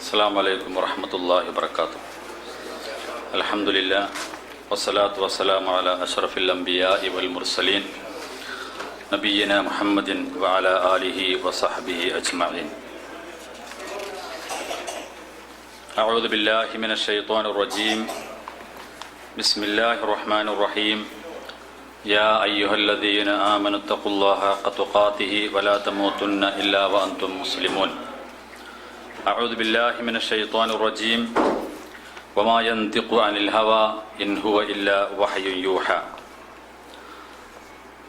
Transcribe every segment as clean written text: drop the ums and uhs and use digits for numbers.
السلام عليكم ورحمة الله وبركاته. الحمد لله والصلاة والسلام على أشرف الأنبياء والمرسلين نبينا محمد وعلى آله وصحبه أجمعين. أعوذ بالله من الشيطان الرجيم. بسم الله الرحمن الرحيم. يا أيها الذين آمنوا اتقوا الله حق تقاته ولا تموتن إلا وأنتم مسلمون. أعوذ بالله من الشيطان الرجيم. وما ينطق عن الهوى إن هو إلا وحي يوحى.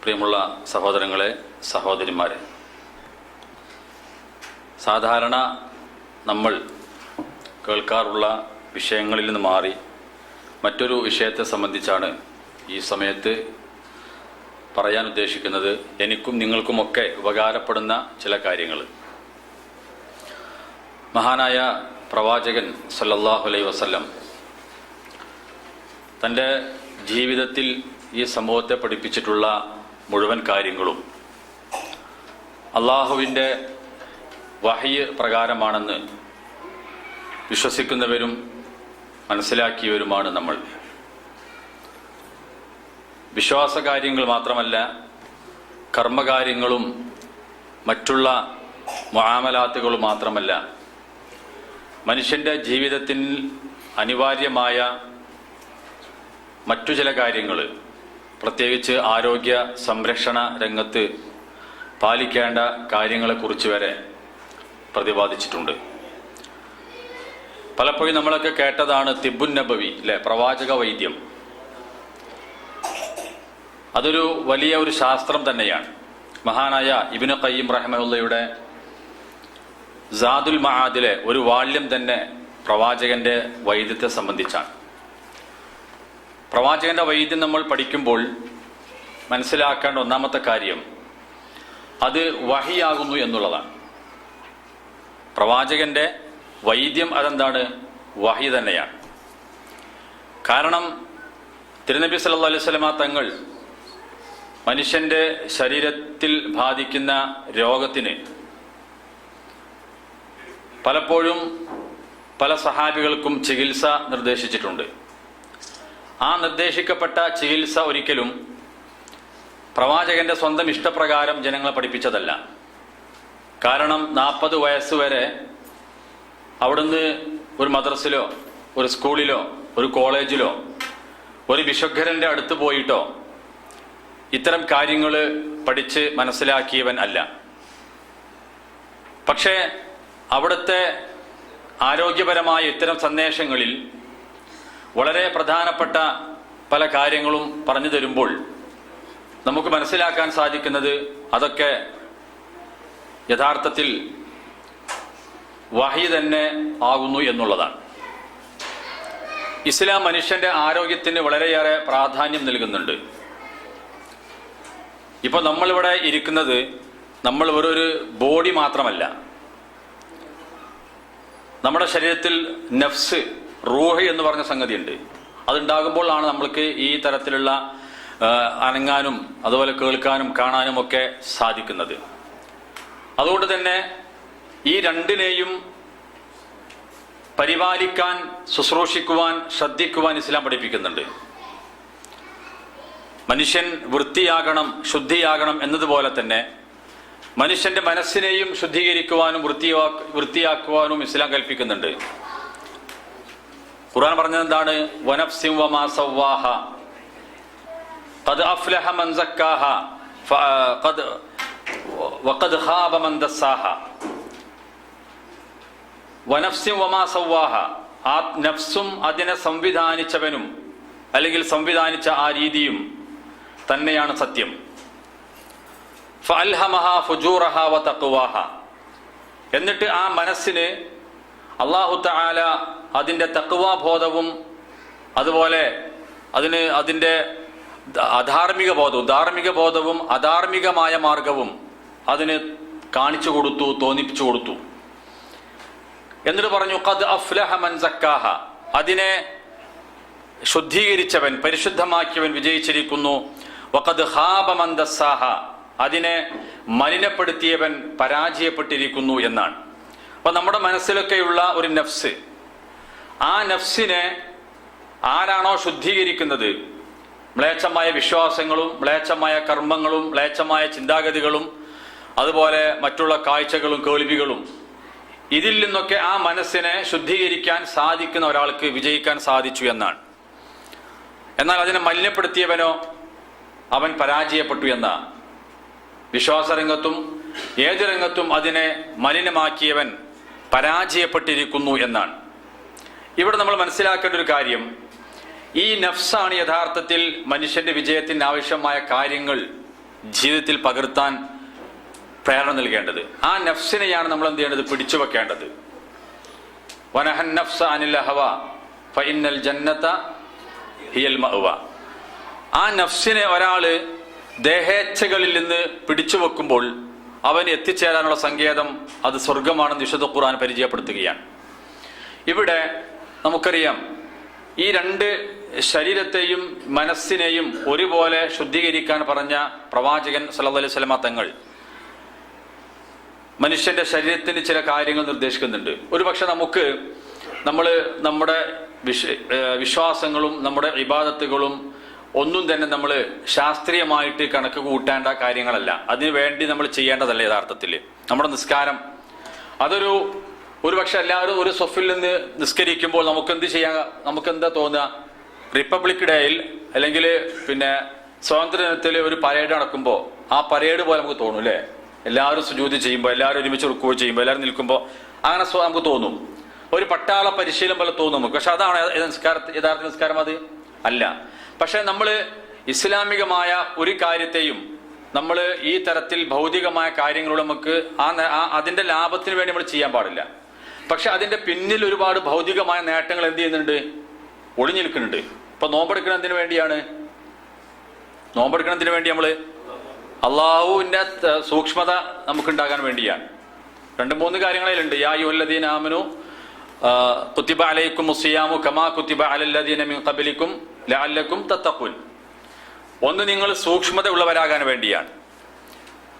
പ്രിയമുള്ള സഹോദരങ്ങളെ, സഹോദരിമാരെ, സാധാരണ നമ്മൾ കേൾക്കാറുള്ള വിഷയങ്ങളിൽ നിന്ന് മാറി മറ്റൊരു വിഷയത്തെ സംബന്ധിച്ചാണ് ഈ സമയത്ത് പറയാൻ ഉദ്ദേശിക്കുന്നത്. എനിക്കും നിങ്ങൾക്കുമൊക്കെ ഉപകാരപ്പെടുന്ന ചില കാര്യങ്ങൾ. മഹാനായ പ്രവാചകൻ സല്ലല്ലാഹു അലൈഹി വസല്ലം തൻ്റെ ജീവിതത്തിൽ ഈ സമൂഹത്തെ പഠിപ്പിച്ചിട്ടുള്ള മുഴുവൻ കാര്യങ്ങളും അള്ളാഹുവിൻ്റെ വഹയ്യ് പ്രകാരമാണെന്ന് വിശ്വസിക്കുന്നവരും മനസ്സിലാക്കിയവരുമാണ് നമ്മൾ. വിശ്വാസകാര്യങ്ങൾ മാത്രമല്ല, കർമ്മകാര്യങ്ങളും മറ്റുള്ള മുആമലാത്തുകളും മാത്രമല്ല, മനുഷ്യൻ്റെ ജീവിതത്തിൽ അനിവാര്യമായ മറ്റു ചില കാര്യങ്ങൾ, പ്രത്യേകിച്ച് ആരോഗ്യ സംരക്ഷണ രംഗത്ത് പാലിക്കേണ്ട കാര്യങ്ങളെക്കുറിച്ച് വരെ പ്രതിപാദിച്ചിട്ടുണ്ട്. പലപ്പോഴും നമ്മളൊക്കെ കേട്ടതാണ് തിബ്ബുൻ നബവി, അല്ലെ, പ്രവാചക വൈദ്യം. അതൊരു വലിയ ഒരു ശാസ്ത്രം തന്നെയാണ്. മഹാനായ ഇബ്നു ഖയ്യിം റഹിമഹുള്ളയുടെ സാദുൽ മആദിലെ ഒരു വാള്യം തന്നെ പ്രവാചകന്റെ വൈദ്യത്തെ സംബന്ധിച്ചാണ്. പ്രവാചകന്റെ വൈദ്യം നമ്മൾ പഠിക്കുമ്പോൾ മനസ്സിലാക്കേണ്ട ഒന്നാമത്തെ കാര്യം അത് വഹിയാകുന്നു എന്നുള്ളതാണ്. പ്രവാചകന്റെ വൈദ്യം അതെന്താണ്? വഹി തന്നെയാണ്. കാരണം തിരുനബി സല്ലല്ലാഹു അലൈഹി വസല്ലമ തങ്ങൾ മനുഷ്യന്റെ ശരീരത്തിൽ ബാധിക്കുന്ന രോഗത്തിന് പലപ്പോഴും പല സഹാബികൾക്കും ചികിത്സ നിർദ്ദേശിച്ചിട്ടുണ്ട്. ആ നിർദ്ദേശിക്കപ്പെട്ട ചികിത്സ ഒരിക്കലും പ്രവാചകന്റെ സ്വന്തം ഇഷ്ടപ്രകാരം ജനങ്ങളെ പഠിപ്പിച്ചതല്ല. കാരണം 40 വയസ്സ് വരെ അവിടുന്ന് ഒരു മദ്രസിലോ ഒരു സ്കൂളിലോ ഒരു കോളേജിലോ ഒരു വിശുദ്ധന്റെ അടുത്ത് പോയിട്ടോ ഇത്തരം കാര്യങ്ങൾ പഠിച്ച് മനസ്സിലാക്കിയവൻ അല്ല. പക്ഷേ അവിടുത്തെ ആരോഗ്യപരമായ ഇത്തരം സന്ദേശങ്ങളിൽ വളരെ പ്രധാനപ്പെട്ട പല കാര്യങ്ങളും പറഞ്ഞു തരുമ്പോൾ നമുക്ക് മനസ്സിലാക്കാൻ സാധിക്കുന്നത് അതൊക്കെ യഥാർത്ഥത്തിൽ വഹി തന്നെ ആകുന്നു എന്നുള്ളതാണ്. ഇസ്ലാം മനുഷ്യന്റെ ആരോഗ്യത്തിന് വളരെയേറെ പ്രാധാന്യം നൽകുന്നുണ്ട്. ഇപ്പൊ നമ്മളിവിടെ ഇരിക്കുന്നത് നമ്മൾ ഒരു ബോഡി മാത്രമല്ല, നമ്മുടെ ശരീരത്തിൽ നഫ്സ്, റൂഹ് എന്ന് പറഞ്ഞ സംഗതിയുണ്ട്. അതുണ്ടാകുമ്പോഴാണ് നമ്മൾക്ക് ഈ തരത്തിലുള്ള അനങ്ങാനും അതുപോലെ കേൾക്കാനും കാണാനും ഒക്കെ സാധിക്കുന്നത്. അതുകൊണ്ട് തന്നെ ഈ രണ്ടിനെയും പരിപാലിക്കാൻ, ശുശ്രൂഷിക്കുവാൻ, ശ്രദ്ധിക്കുവാൻ ഇസ്ലാം പഠിപ്പിക്കുന്നുണ്ട്. മനുഷ്യൻ വൃത്തിയാകണം, ശുദ്ധിയാകണം എന്നതുപോലെ തന്നെ മനുഷ്യന്റെ മനസ്സിനെയും ശുദ്ധീകരിക്കുവാനും വൃത്തിയാക്കുവാനും ഇസ്ലാം കൽപ്പിക്കുന്നുണ്ട്. ഖുർആൻ പറഞ്ഞത് എന്താണ്? വനഫ്സിൻ വമാ സവ്വാഹ ഖദ് അഫ്ലഹ മൻ സക്കാഹ വഖദ് ഖാബ മൻ ദസ്സാഹ. വനഫ്സിൻ വമാ സവ്വാഹ, ആ നഫ്സും അതിനെ സംവിധാനിച്ചവനും അല്ലെങ്കിൽ സംവിധാനിച്ച ആ രീതിയും തന്നെയാണ് സത്യം. ഫഅൽഹമഹ ഫുജൂറഹ വതഖ്വാഹ, എന്നിട്ട് ആ മനസ്സിന് അല്ലാഹു തആല അതിന്റെ തഖ്വാബോധവും അതുപോലെ അതിന്റെ അധാർമിക ബോധവും അധാർമികമായ മാർഗവും അതിന് കാണിച്ചു കൊടുത്തു, തോന്നിപ്പിച്ചു കൊടുത്തു. എന്നിട്ട് പറഞ്ഞു ഖദ് അഫ്ലഹ മൻ സക്കാഹ, അതിനെ ശുദ്ധീകരിച്ചവൻ, പരിശുദ്ധമാക്കിയവൻ വിജയിച്ചിരിക്കുന്നു. വഖദ് ഖാബ മൻ ദസ്സാഹ, അതിനെ മലിനപ്പെടുത്തിയവൻ പരാജയപ്പെട്ടിരിക്കുന്നു എന്നാണ്. അപ്പൊ നമ്മുടെ മനസ്സിലൊക്കെയുള്ള ഒരു നഫ്സ്, ആ നഫ്സിനെ ആരാണോ ശുദ്ധീകരിക്കുന്നത്, മ്ലേച്ഛമായ വിശ്വാസങ്ങളും മ്ലേച്ഛമായ കർമ്മങ്ങളും മ്ലേച്ഛമായ ചിന്താഗതികളും അതുപോലെ മറ്റുള്ള കാഴ്ചകളും കേൾവികളും, ഇതിൽ നിന്നൊക്കെ ആ മനസ്സിനെ ശുദ്ധീകരിക്കാൻ സാധിക്കുന്ന ഒരാൾക്ക് വിജയിക്കാൻ സാധിച്ചു എന്നാണ്. എന്നാൽ അതിനെ മലിനപ്പെടുത്തിയവനോ അവൻ പരാജയപ്പെട്ടു എന്നാ. വിശ്വാസരംഗത്തും ഏത് രംഗത്തും അതിനെ മലിനമാക്കിയവൻ പരാജയപ്പെട്ടിരിക്കുന്നു എന്നാണ്. ഇവിടെ നമ്മൾ മനസ്സിലാക്കേണ്ട ഒരു കാര്യം, ഈ നഫ്സാണ് യഥാർത്ഥത്തിൽ മനുഷ്യന്റെ വിജയത്തിന് ആവശ്യമായ കാര്യങ്ങൾ ജീവിതത്തിൽ പകർത്താൻ പ്രേരണ നൽകേണ്ടത്. ആ നഫ്സിനെയാണ് നമ്മൾ എന്ത് ചെയ്യേണ്ടത്? പിടിച്ചു വെക്കേണ്ടത്. വനഹൻ നഫ്സ അനിൽ ഹവ ഫഇന്നൽ ജന്നത ഹിയൽ മഅവ. ആ നഫ്സിനെ ഒരാള് ദേഹേച്ഛകളിൽ നിന്ന് പിടിച്ചു വെക്കുമ്പോൾ അവന് എത്തിച്ചേരാനുള്ള സങ്കേതം അത് സ്വർഗമാണെന്ന് വിശുദ്ധ ഖുർആൻ പരിചയപ്പെടുത്തുകയാണ്. ഇവിടെ നമുക്കറിയാം, ഈ രണ്ട് ശരീരത്തെയും മനസ്സിനെയും ഒരുപോലെ ശുദ്ധീകരിക്കാൻ പറഞ്ഞ പ്രവാചകൻ സല്ലല്ലാഹു അലൈഹി വസല്ലമ തങ്ങൾ മനുഷ്യന്റെ ശരീരത്തിന് ചില കാര്യങ്ങൾ നിർദ്ദേശിക്കുന്നുണ്ട്. ഒരുപക്ഷെ നമ്മുടെ വിശ്വാസങ്ങളും നമ്മുടെ ഇബാദത്തുകളും ഒന്നും തന്നെ നമ്മൾ ശാസ്ത്രീയമായിട്ട് കണക്ക് കൂട്ടേണ്ട കാര്യങ്ങളല്ല. അതിനു വേണ്ടി നമ്മൾ ചെയ്യേണ്ടതല്ല. യഥാർത്ഥത്തിൽ നമ്മുടെ നിസ്കാരം ഒരുപക്ഷെ എല്ലാവരും ഒരു സ്വഫിൽ നിന്ന് നിസ്കരിക്കുമ്പോൾ നമുക്കെന്താ തോന്നുക? റിപ്പബ്ലിക് ഡേയിൽ അല്ലെങ്കിൽ സ്വാതന്ത്ര്യദിനത്തിൽ ഒരു പരേഡ് നടക്കുമ്പോൾ ആ പരേഡ് പോലെ നമുക്ക് തോന്നും അല്ലേ? എല്ലാവരും സുജൂദ് ചെയ്യുമ്പോൾ, എല്ലാവരും ഒരുമിച്ച് റുക്കൂ ചെയ്യുമ്പോൾ, എല്ലാവരും നിൽക്കുമ്പോൾ അങ്ങനെ നമുക്ക് തോന്നും. ഒരു പട്ടാള പരിശീലനം പോലെ തോന്നും നമുക്ക്. പക്ഷെ അതാണ് യഥാർത്ഥ നിസ്കാരം? അത് അല്ല. പക്ഷെ നമ്മൾ ഇസ്ലാമികമായ ഒരു കാര്യത്തെയും നമ്മൾ ഈ തരത്തിൽ ഭൗതികമായ കാര്യങ്ങളോട് നമുക്ക് അതിന്റെ ലാഭത്തിന് വേണ്ടി നമ്മൾ ചെയ്യാൻ പാടില്ല. പക്ഷെ അതിന്റെ പിന്നിൽ ഒരുപാട് ഭൗതികമായ നേട്ടങ്ങൾ എന്ത് ചെയ്യുന്നുണ്ട്? ഒളിഞ്ഞു നിൽക്കുന്നുണ്ട്. ഇപ്പൊ നോമ്പെടുക്കുന്നതിന് വേണ്ടിയാണ്. നോമ്പെടുക്കുന്നതിന് വേണ്ടി നമ്മള് അള്ളാഹുവിന്റെ സൂക്ഷ്മത നമുക്കുണ്ടാകാൻ വേണ്ടിയാണ്. 2-3 കാര്യങ്ങളിലുണ്ട്. യാ അയ്യുഹല്ലദീന ആമനു കുത്തിബ അലൈക്കുമുസ് സിയാമു കമാ കുത്തിബ അലല്ലദീന മിൻ ഖബ്ലിക്കും ലഅല്ലക്കും തത്തഖൂൻ. ഒന്ന്, നിങ്ങൾ സൂക്ഷ്മത ഉള്ളവരാകാൻ വേണ്ടിയാണ്.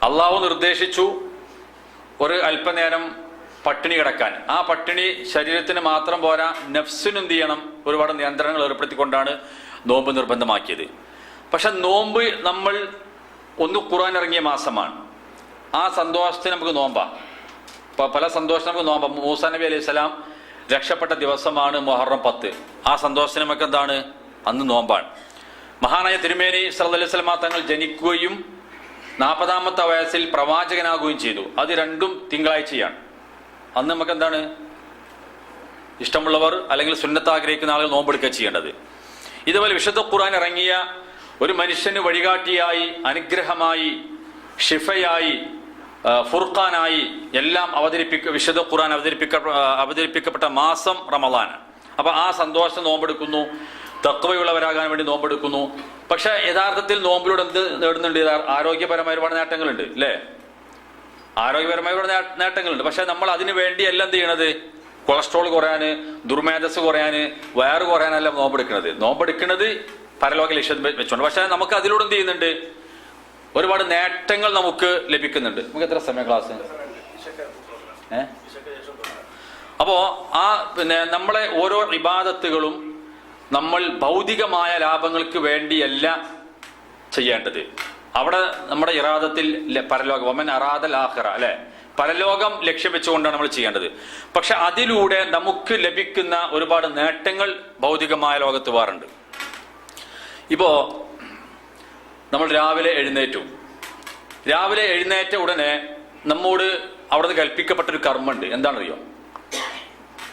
അള്ളാഹു നിർദ്ദേശിച്ചു ഒരു അല്പനേരം പട്ടിണി കിടക്കാൻ. ആ പട്ടിണി ശരീരത്തിന് മാത്രം പോരാ, നഫ്സിനും എന്ത് ചെയ്യണം? ഒരുപാട് നിയന്ത്രണങ്ങൾ ഏർപ്പെടുത്തിക്കൊണ്ടാണ് നോമ്പ് നിർബന്ധമാക്കിയത്. പക്ഷെ നോമ്പ് നമ്മൾ ഖുർആൻ ഇറങ്ങിയ മാസമാണ്. ആ സന്തോഷത്തിന് നമുക്ക് നോമ്പാം. പല സന്തോഷത്തിന് നമുക്ക് നോമ്പാം. മൂസാ നബി അലൈഹി സ്വലാം രക്ഷപ്പെട്ട ദിവസമാണ് മുഹറം 10. ആ സന്തോഷത്തിന് നമുക്ക് എന്താണ്? അന്ന് നോമ്പാണ്. മഹാനായ തിരുമേനി സല്ലല്ലാഹു അലൈഹി വസല്ലം തങ്ങൾ ജനിക്കുകയും 40-ാമത്തെ വയസ്സിൽ പ്രവാചകനാകുകയും ചെയ്തു. അത് രണ്ടും തിങ്കളാഴ്ചയാണ്. അന്ന് നമുക്ക് എന്താണ്? ഇഷ്ടമുള്ളവർ അല്ലെങ്കിൽ സുന്നത്ത് ആഗ്രഹിക്കുന്ന ആളുകൾ നോമ്പെടുക്കുക ചെയ്യേണ്ടത്. ഇതുപോലെ വിശുദ്ധ ഖുർആൻ ഇറങ്ങിയ ഒരു മനുഷ്യന് വഴികാട്ടിയായി, അനുഗ്രഹമായി, ഷിഫയായി, ഫുർഖാനായി എല്ലാം വിശുദ്ധ ഖുർആൻ അവതരിപ്പിക്കപ്പെട്ട മാസം റമളാനാണ്. അപ്പൊ ആ സന്തോഷം നോമ്പെടുക്കുന്നു, തഖ്വയുള്ളവരാകാൻ വേണ്ടി നോമ്പെടുക്കുന്നു. പക്ഷെ യഥാർത്ഥത്തിൽ നോമ്പിലൂടെ എന്ത് നേടുന്നുണ്ട്? ആരോഗ്യപരമായ ഒരുപാട് നേട്ടങ്ങളുണ്ട് അല്ലേ? ആരോഗ്യപരമായ ഒരുപാട് നേട്ടങ്ങളുണ്ട്. പക്ഷെ നമ്മൾ അതിനു വേണ്ടി എല്ലാം എന്ത് ചെയ്യണത്? കൊളസ്ട്രോൾ കുറയാന്, ദുർമേധസ് കുറയാന്, വയറ് കുറയാനല്ല നോമ്പെടുക്കുന്നത് പരലോക ലക്ഷ്യം വെച്ചോണ്ട്. പക്ഷെ നമുക്ക് അതിലൂടെ എന്ത് ചെയ്യുന്നുണ്ട്? ഒരുപാട് നേട്ടങ്ങൾ നമുക്ക് ലഭിക്കുന്നുണ്ട്. നമുക്ക് എത്ര സമയം ക്ലാസ്? അപ്പോ നമ്മളെ ഓരോ ഇബാദത്തുകളും നമ്മൾ ഭൗതികമായ ലാഭങ്ങൾക്ക് വേണ്ടിയല്ല ചെയ്യേണ്ടത്. അവിടെ നമ്മുടെ ഇറാദത്തിൽ പരലോക വമൻ അറാദൽ ആഖിറ അല്ലെ, പരലോകം ലക്ഷ്യം വെച്ചുകൊണ്ടാണ് നമ്മൾ ചെയ്യേണ്ടത്. പക്ഷെ അതിലൂടെ നമുക്ക് ലഭിക്കുന്ന ഒരുപാട് നേട്ടങ്ങൾ ഭൗതികമായ ലോകത്ത് വേറുണ്ട്. ഇപ്പോ നമ്മൾ രാവിലെ എഴുന്നേറ്റ ഉടനെ നമ്മോട് അവിടുന്ന് കൽപ്പിക്കപ്പെട്ടൊരു കർമ്മമുണ്ട്. എന്താണെന്നറിയോ?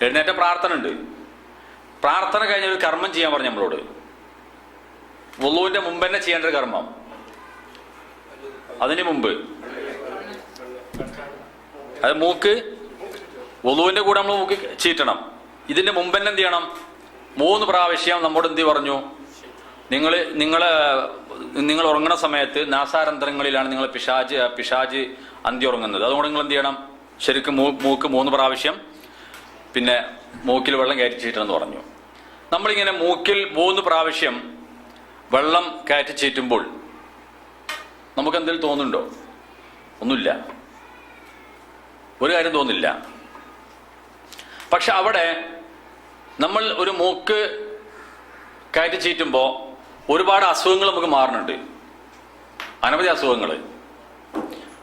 എഴുന്നേറ്റ പ്രാർത്ഥന ഉണ്ട്. പ്രാർത്ഥന കഴിഞ്ഞ ഒരു കർമ്മം ചെയ്യാൻ പറഞ്ഞു നമ്മളോട്. വുളൂവിന്റെ മുമ്പ് തന്നെ ചെയ്യേണ്ട ഒരു കർമ്മം. അതിന് മുമ്പ് അത് മൂക്ക് വുളൂവിന്റെ കൂടെ നമ്മൾ മൂക്ക് ചീറ്റണം. ഇതിന്റെ മുമ്പ് തന്നെ എന്ത് ചെയ്യണം? 3 പ്രാവശ്യം നമ്മോട് എന്ത് പറഞ്ഞു? നിങ്ങൾ ഉറങ്ങുന്ന സമയത്ത് നാസാരന്തരങ്ങളിലാണ് നിങ്ങൾ പിശാജ് അന്തി ഉറങ്ങുന്നത്. അതുകൊണ്ട് നിങ്ങൾ എന്ത് ചെയ്യണം? ശരിക്കും മൂക്ക് 3 പ്രാവശ്യം പിന്നെ മൂക്കിൽ വെള്ളം കയറ്റി ചീറ്റണമെന്ന് പറഞ്ഞു. നമ്മളിങ്ങനെ മൂക്കിൽ 3 പ്രാവശ്യം വെള്ളം കയറ്റി ചീറ്റുമ്പോൾ നമുക്ക് എന്തെങ്കിലും തോന്നുന്നുണ്ടോ? ഒന്നുമില്ല, ഒരു കാര്യം തോന്നില്ല. പക്ഷെ അവിടെ നമ്മൾ ഒരു മൂക്ക് കയറ്റി ചീറ്റുമ്പോൾ ഒരുപാട് അസുഖങ്ങൾ നമുക്ക് മാറുന്നുണ്ട്. അനവധി അസുഖങ്ങൾ.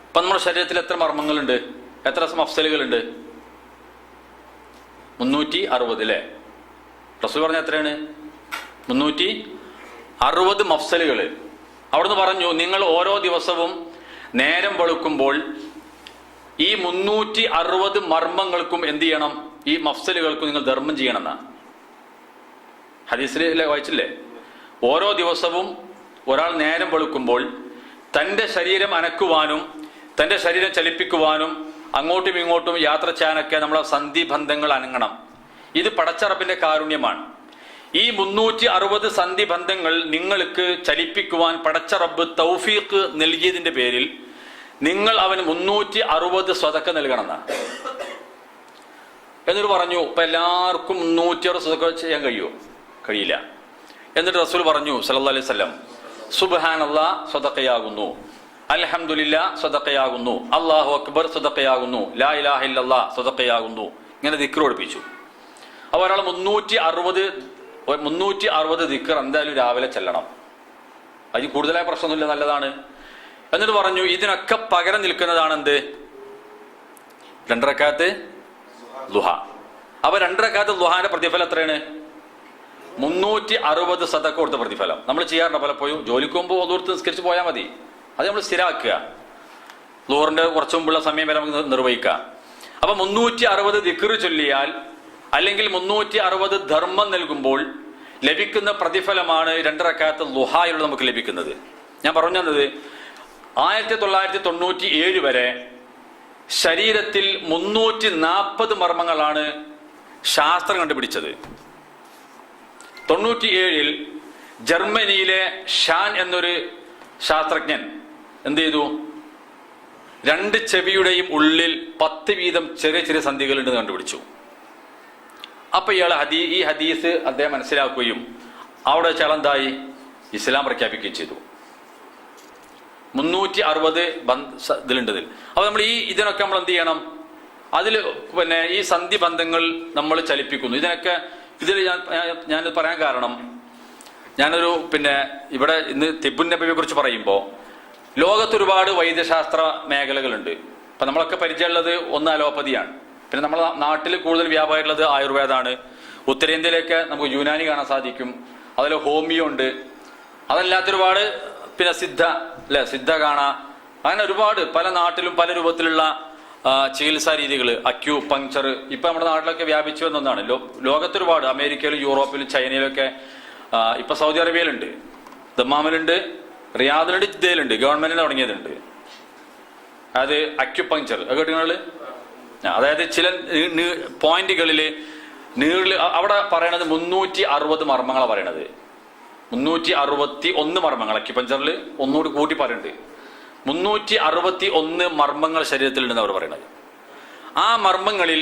ഇപ്പം നമ്മുടെ ശരീരത്തിൽ എത്ര മർമ്മങ്ങളുണ്ട്? എത്ര മഫ്സലുകളുണ്ട്? 360 അല്ലേ? റസൂൽ പറഞ്ഞ എത്രയാണ്? 360 മഫ്സലുകൾ. അവിടുന്ന് പറഞ്ഞു, നിങ്ങൾ ഓരോ ദിവസവും നേരം വെളുക്കുമ്പോൾ ഈ 360 മർമ്മങ്ങൾക്കും എന്ത് ചെയ്യണം? ഈ മഫ്സലുകൾക്കും നിങ്ങൾ ധർമ്മം ചെയ്യണം എന്നാ ഹദീസിൽ വായിച്ചില്ലേ? ഓരോ ദിവസവും ഒരാൾ നേരം വെളുക്കുമ്പോൾ തൻ്റെ ശരീരം അനക്കുവാനും തൻ്റെ ശരീരം ചലിപ്പിക്കുവാനും അങ്ങോട്ടും ഇങ്ങോട്ടും യാത്ര ചെയ്യാനൊക്കെ നമ്മളെ സന്ധിബന്ധങ്ങൾ അനങ്ങണം. ഇത് പടച്ചറബിന്റെ കാരുണ്യമാണ്. ഈ 360 സന്ധിബന്ധങ്ങൾ നിങ്ങൾക്ക് ചലിപ്പിക്കുവാൻ പടച്ചറബ് തൗഫീഖ് നൽകിയതിന്റെ പേരിൽ നിങ്ങൾ അവന് 360 സ്വതക്ക നൽകണമെന്ന. എന്നിട്ട് പറഞ്ഞു, ഇപ്പൊ എല്ലാവർക്കും 360 സ്വതക്ക ചെയ്യാൻ കഴിയുമോ? കഴിയില്ല. എന്നിട്ട് റസൂൽ പറഞ്ഞു സല്ലല്ലാഹു അലൈഹി വസല്ലം, സുബ്ഹാനല്ലാഹ് സ്വതക്കയാകുന്നു, അൽഹംദുലില്ലാ സ്വതക്കയാകുന്നു, അല്ലാഹു അക്ബർ സ്വതക്കയാകുന്നു, ലാ ഇലാഹ ഇല്ലല്ലാഹ് സ്വതക്കയാകുന്നു. ഇങ്ങനെ ദിക്ർ പഠിപ്പിച്ചു. അപ്പോൾ ഒരാൾ 360 ദിക്ർ എന്തായാലും രാവിലെ ചെല്ലണം. അതിൽ കൂടുതലായ പ്രശ്നമൊന്നുമില്ല, നല്ലതാണ്. എന്നിട്ട് പറഞ്ഞു, ഇതിനൊക്കെ പകരം നിൽക്കുന്നതാണ് എന്ത്? 2 റക്അത്ത് ദുഹ. അപ്പൊ 2 റക്അത്ത് ദുഹാന്റെ പ്രതിഫലം എത്രയാണ്? 360 സദഖ കൊടുത്ത പ്രതിഫലം. നമ്മൾ ചെയ്യാറുണ്ട് പലപ്പോഴും. ജോലിക്ക് പോകുമ്പോൾ ഒന്നൂർത്ത് നിസ്കരിച്ച് പോയാൽ മതി. അത് നമ്മൾ സ്ഥിരമാക്കുക. ളുഹറിന്റെ കുറച്ചു മുമ്പുള്ള സമയം വരെ നമുക്ക് നിർവഹിക്കാം. അപ്പൊ 360 ദിക്ർ ചൊല്ലിയാൽ അല്ലെങ്കിൽ 360 ധർമ്മം നൽകുമ്പോൾ ലഭിക്കുന്ന പ്രതിഫലമാണ് 2 റക്അത്ത് ദുഹായിലൂടെ നമുക്ക് ലഭിക്കുന്നത്. ഞാൻ പറഞ്ഞു തന്നത് 1997 വരെ ശരീരത്തിൽ 340 മർമ്മങ്ങളാണ് ശാസ്ത്രം കണ്ടുപിടിച്ചത്. 97 ജർമ്മനിയിലെ ഷാൻ എന്നൊരു ശാസ്ത്രജ്ഞൻ എന്ത് ചെയ്തു? 2 ചെവിയുടെയും ഉള്ളിൽ 10 വീതം ചെറിയ ചെറിയ സന്ധികൾ ഉണ്ടെന്ന് കണ്ടുപിടിച്ചു. അപ്പൊ ഇയാൾ ഈ ഹദീസ് അദ്ദേഹം മനസ്സിലാക്കുകയും അവിടെ വെച്ചാൽ എന്തായി? ഇസ്ലാം പ്രഖ്യാപിക്കുകയും ചെയ്തു. 360 ഇതിലുണ്ടതിൽ. അപ്പൊ നമ്മൾ ഇതിനൊക്കെ നമ്മൾ എന്ത് ചെയ്യണം? അതിൽ പിന്നെ ഈ സന്ധി ബന്ധങ്ങൾ നമ്മൾ ചലിപ്പിക്കുന്നു. ഇതിൽ ഞാനിത് പറയാൻ കാരണം, ഞാനൊരു ഇവിടെ ഇന്ന് തിബുൻ നബവിയെ കുറിച്ച് പറയുമ്പോൾ ലോകത്തൊരുപാട് വൈദ്യശാസ്ത്ര മേഖലകളുണ്ട്. ഇപ്പൊ നമ്മളൊക്കെ പരിചയമുള്ളത് ഒന്ന് അലോപ്പതിയാണ്. പിന്നെ നമ്മളെ നാട്ടിൽ കൂടുതൽ വ്യാപകമുള്ളത് ആയുർവേദമാണ്. ഉത്തരേന്ത്യയിലേക്ക് നമുക്ക് യുനാനി കാണാൻ സാധിക്കും. അതിൽ ഹോമിയോ ഉണ്ട്. അതല്ലാത്തൊരുപാട് സിദ്ധ കാണാം. അങ്ങനെ ഒരുപാട് പല നാട്ടിലും പല രൂപത്തിലുള്ള ചികിത്സാ രീതികൾ, അക്യു പങ്ക്ചർ ഇപ്പൊ നമ്മുടെ നാട്ടിലൊക്കെ വ്യാപിച്ചു വന്ന ഒന്നാണ്. ലോകത്തൊരുപാട് അമേരിക്കയിലും യൂറോപ്പിലും ചൈനയിലൊക്കെ, ഇപ്പൊ സൗദി അറേബ്യയിലുണ്ട്, ദമ്മാമിലുണ്ട്, റിയാദിലുണ്ട്, ജിദ്ദയിലുണ്ട്, ഗവൺമെന്റിന് തുടങ്ങിയതുണ്ട്. അത് അക്യുപങ്ക്ചർ കേട്ടുകൾ. അതായത് ചില പോയിന്റുകളിൽ അവിടെ പറയണത് 360 മർമ്മങ്ങളാണ് പറയണത്. 361 മർമ്മങ്ങൾ അക്യുപങ്ക്ചറിൽ ഒന്നുകൂടി കൂട്ടി പറയുന്നുണ്ട്. 361 മർമ്മങ്ങൾ ശരീരത്തിലുണ്ടെന്ന് അവർ പറയുന്നത്. ആ മർമ്മങ്ങളിൽ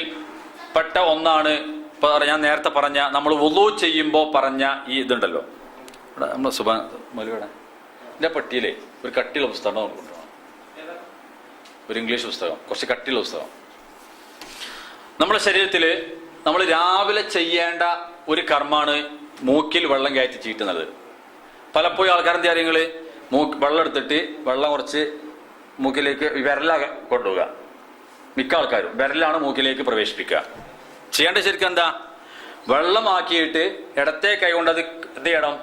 പെട്ട ഒന്നാണ് ഇപ്പൊ ഞാൻ നേരത്തെ പറഞ്ഞ, നമ്മൾ വുളൂ ചെയ്യുമ്പോൾ പറഞ്ഞ ഈ ഇതുണ്ടല്ലോ. ഇവിടെ നമ്മൾ സുബാൻ മൊലിയുടെ എൻ്റെ പട്ടിയിലെ ഒരു കട്ടിയുള്ള പുസ്തകം നമുക്ക് കൊണ്ടുപോകണം. ഒരു ഇംഗ്ലീഷ് പുസ്തകം, കുറച്ച് കട്ടിയുള്ള പുസ്തകം. നമ്മുടെ ശരീരത്തിൽ നമ്മൾ രാവിലെ ചെയ്യേണ്ട ഒരു കർമ്മമാണ് മൂക്കിൽ വെള്ളം കയറ്റി ചീറ്റുന്നത്. പലപ്പോഴും ആൾക്കാരെന്ത് കാര്യങ്ങൾ, വെള്ളം എടുത്തിട്ട് വെള്ളം കുറച്ച് മൂക്കിലേക്ക് വിരല കൊണ്ടുപോവുക. മിക്ക ആൾക്കാരും വിരലാണ് മൂക്കിലേക്ക് പ്രവേശിപ്പിക്കുക. ചെയ്യേണ്ട ശരിക്കും എന്താ, വെള്ളമാക്കിയിട്ട് ഇടത്തെ കൈ കൊണ്ട് അത് എന്ത് ചെയ്യണം,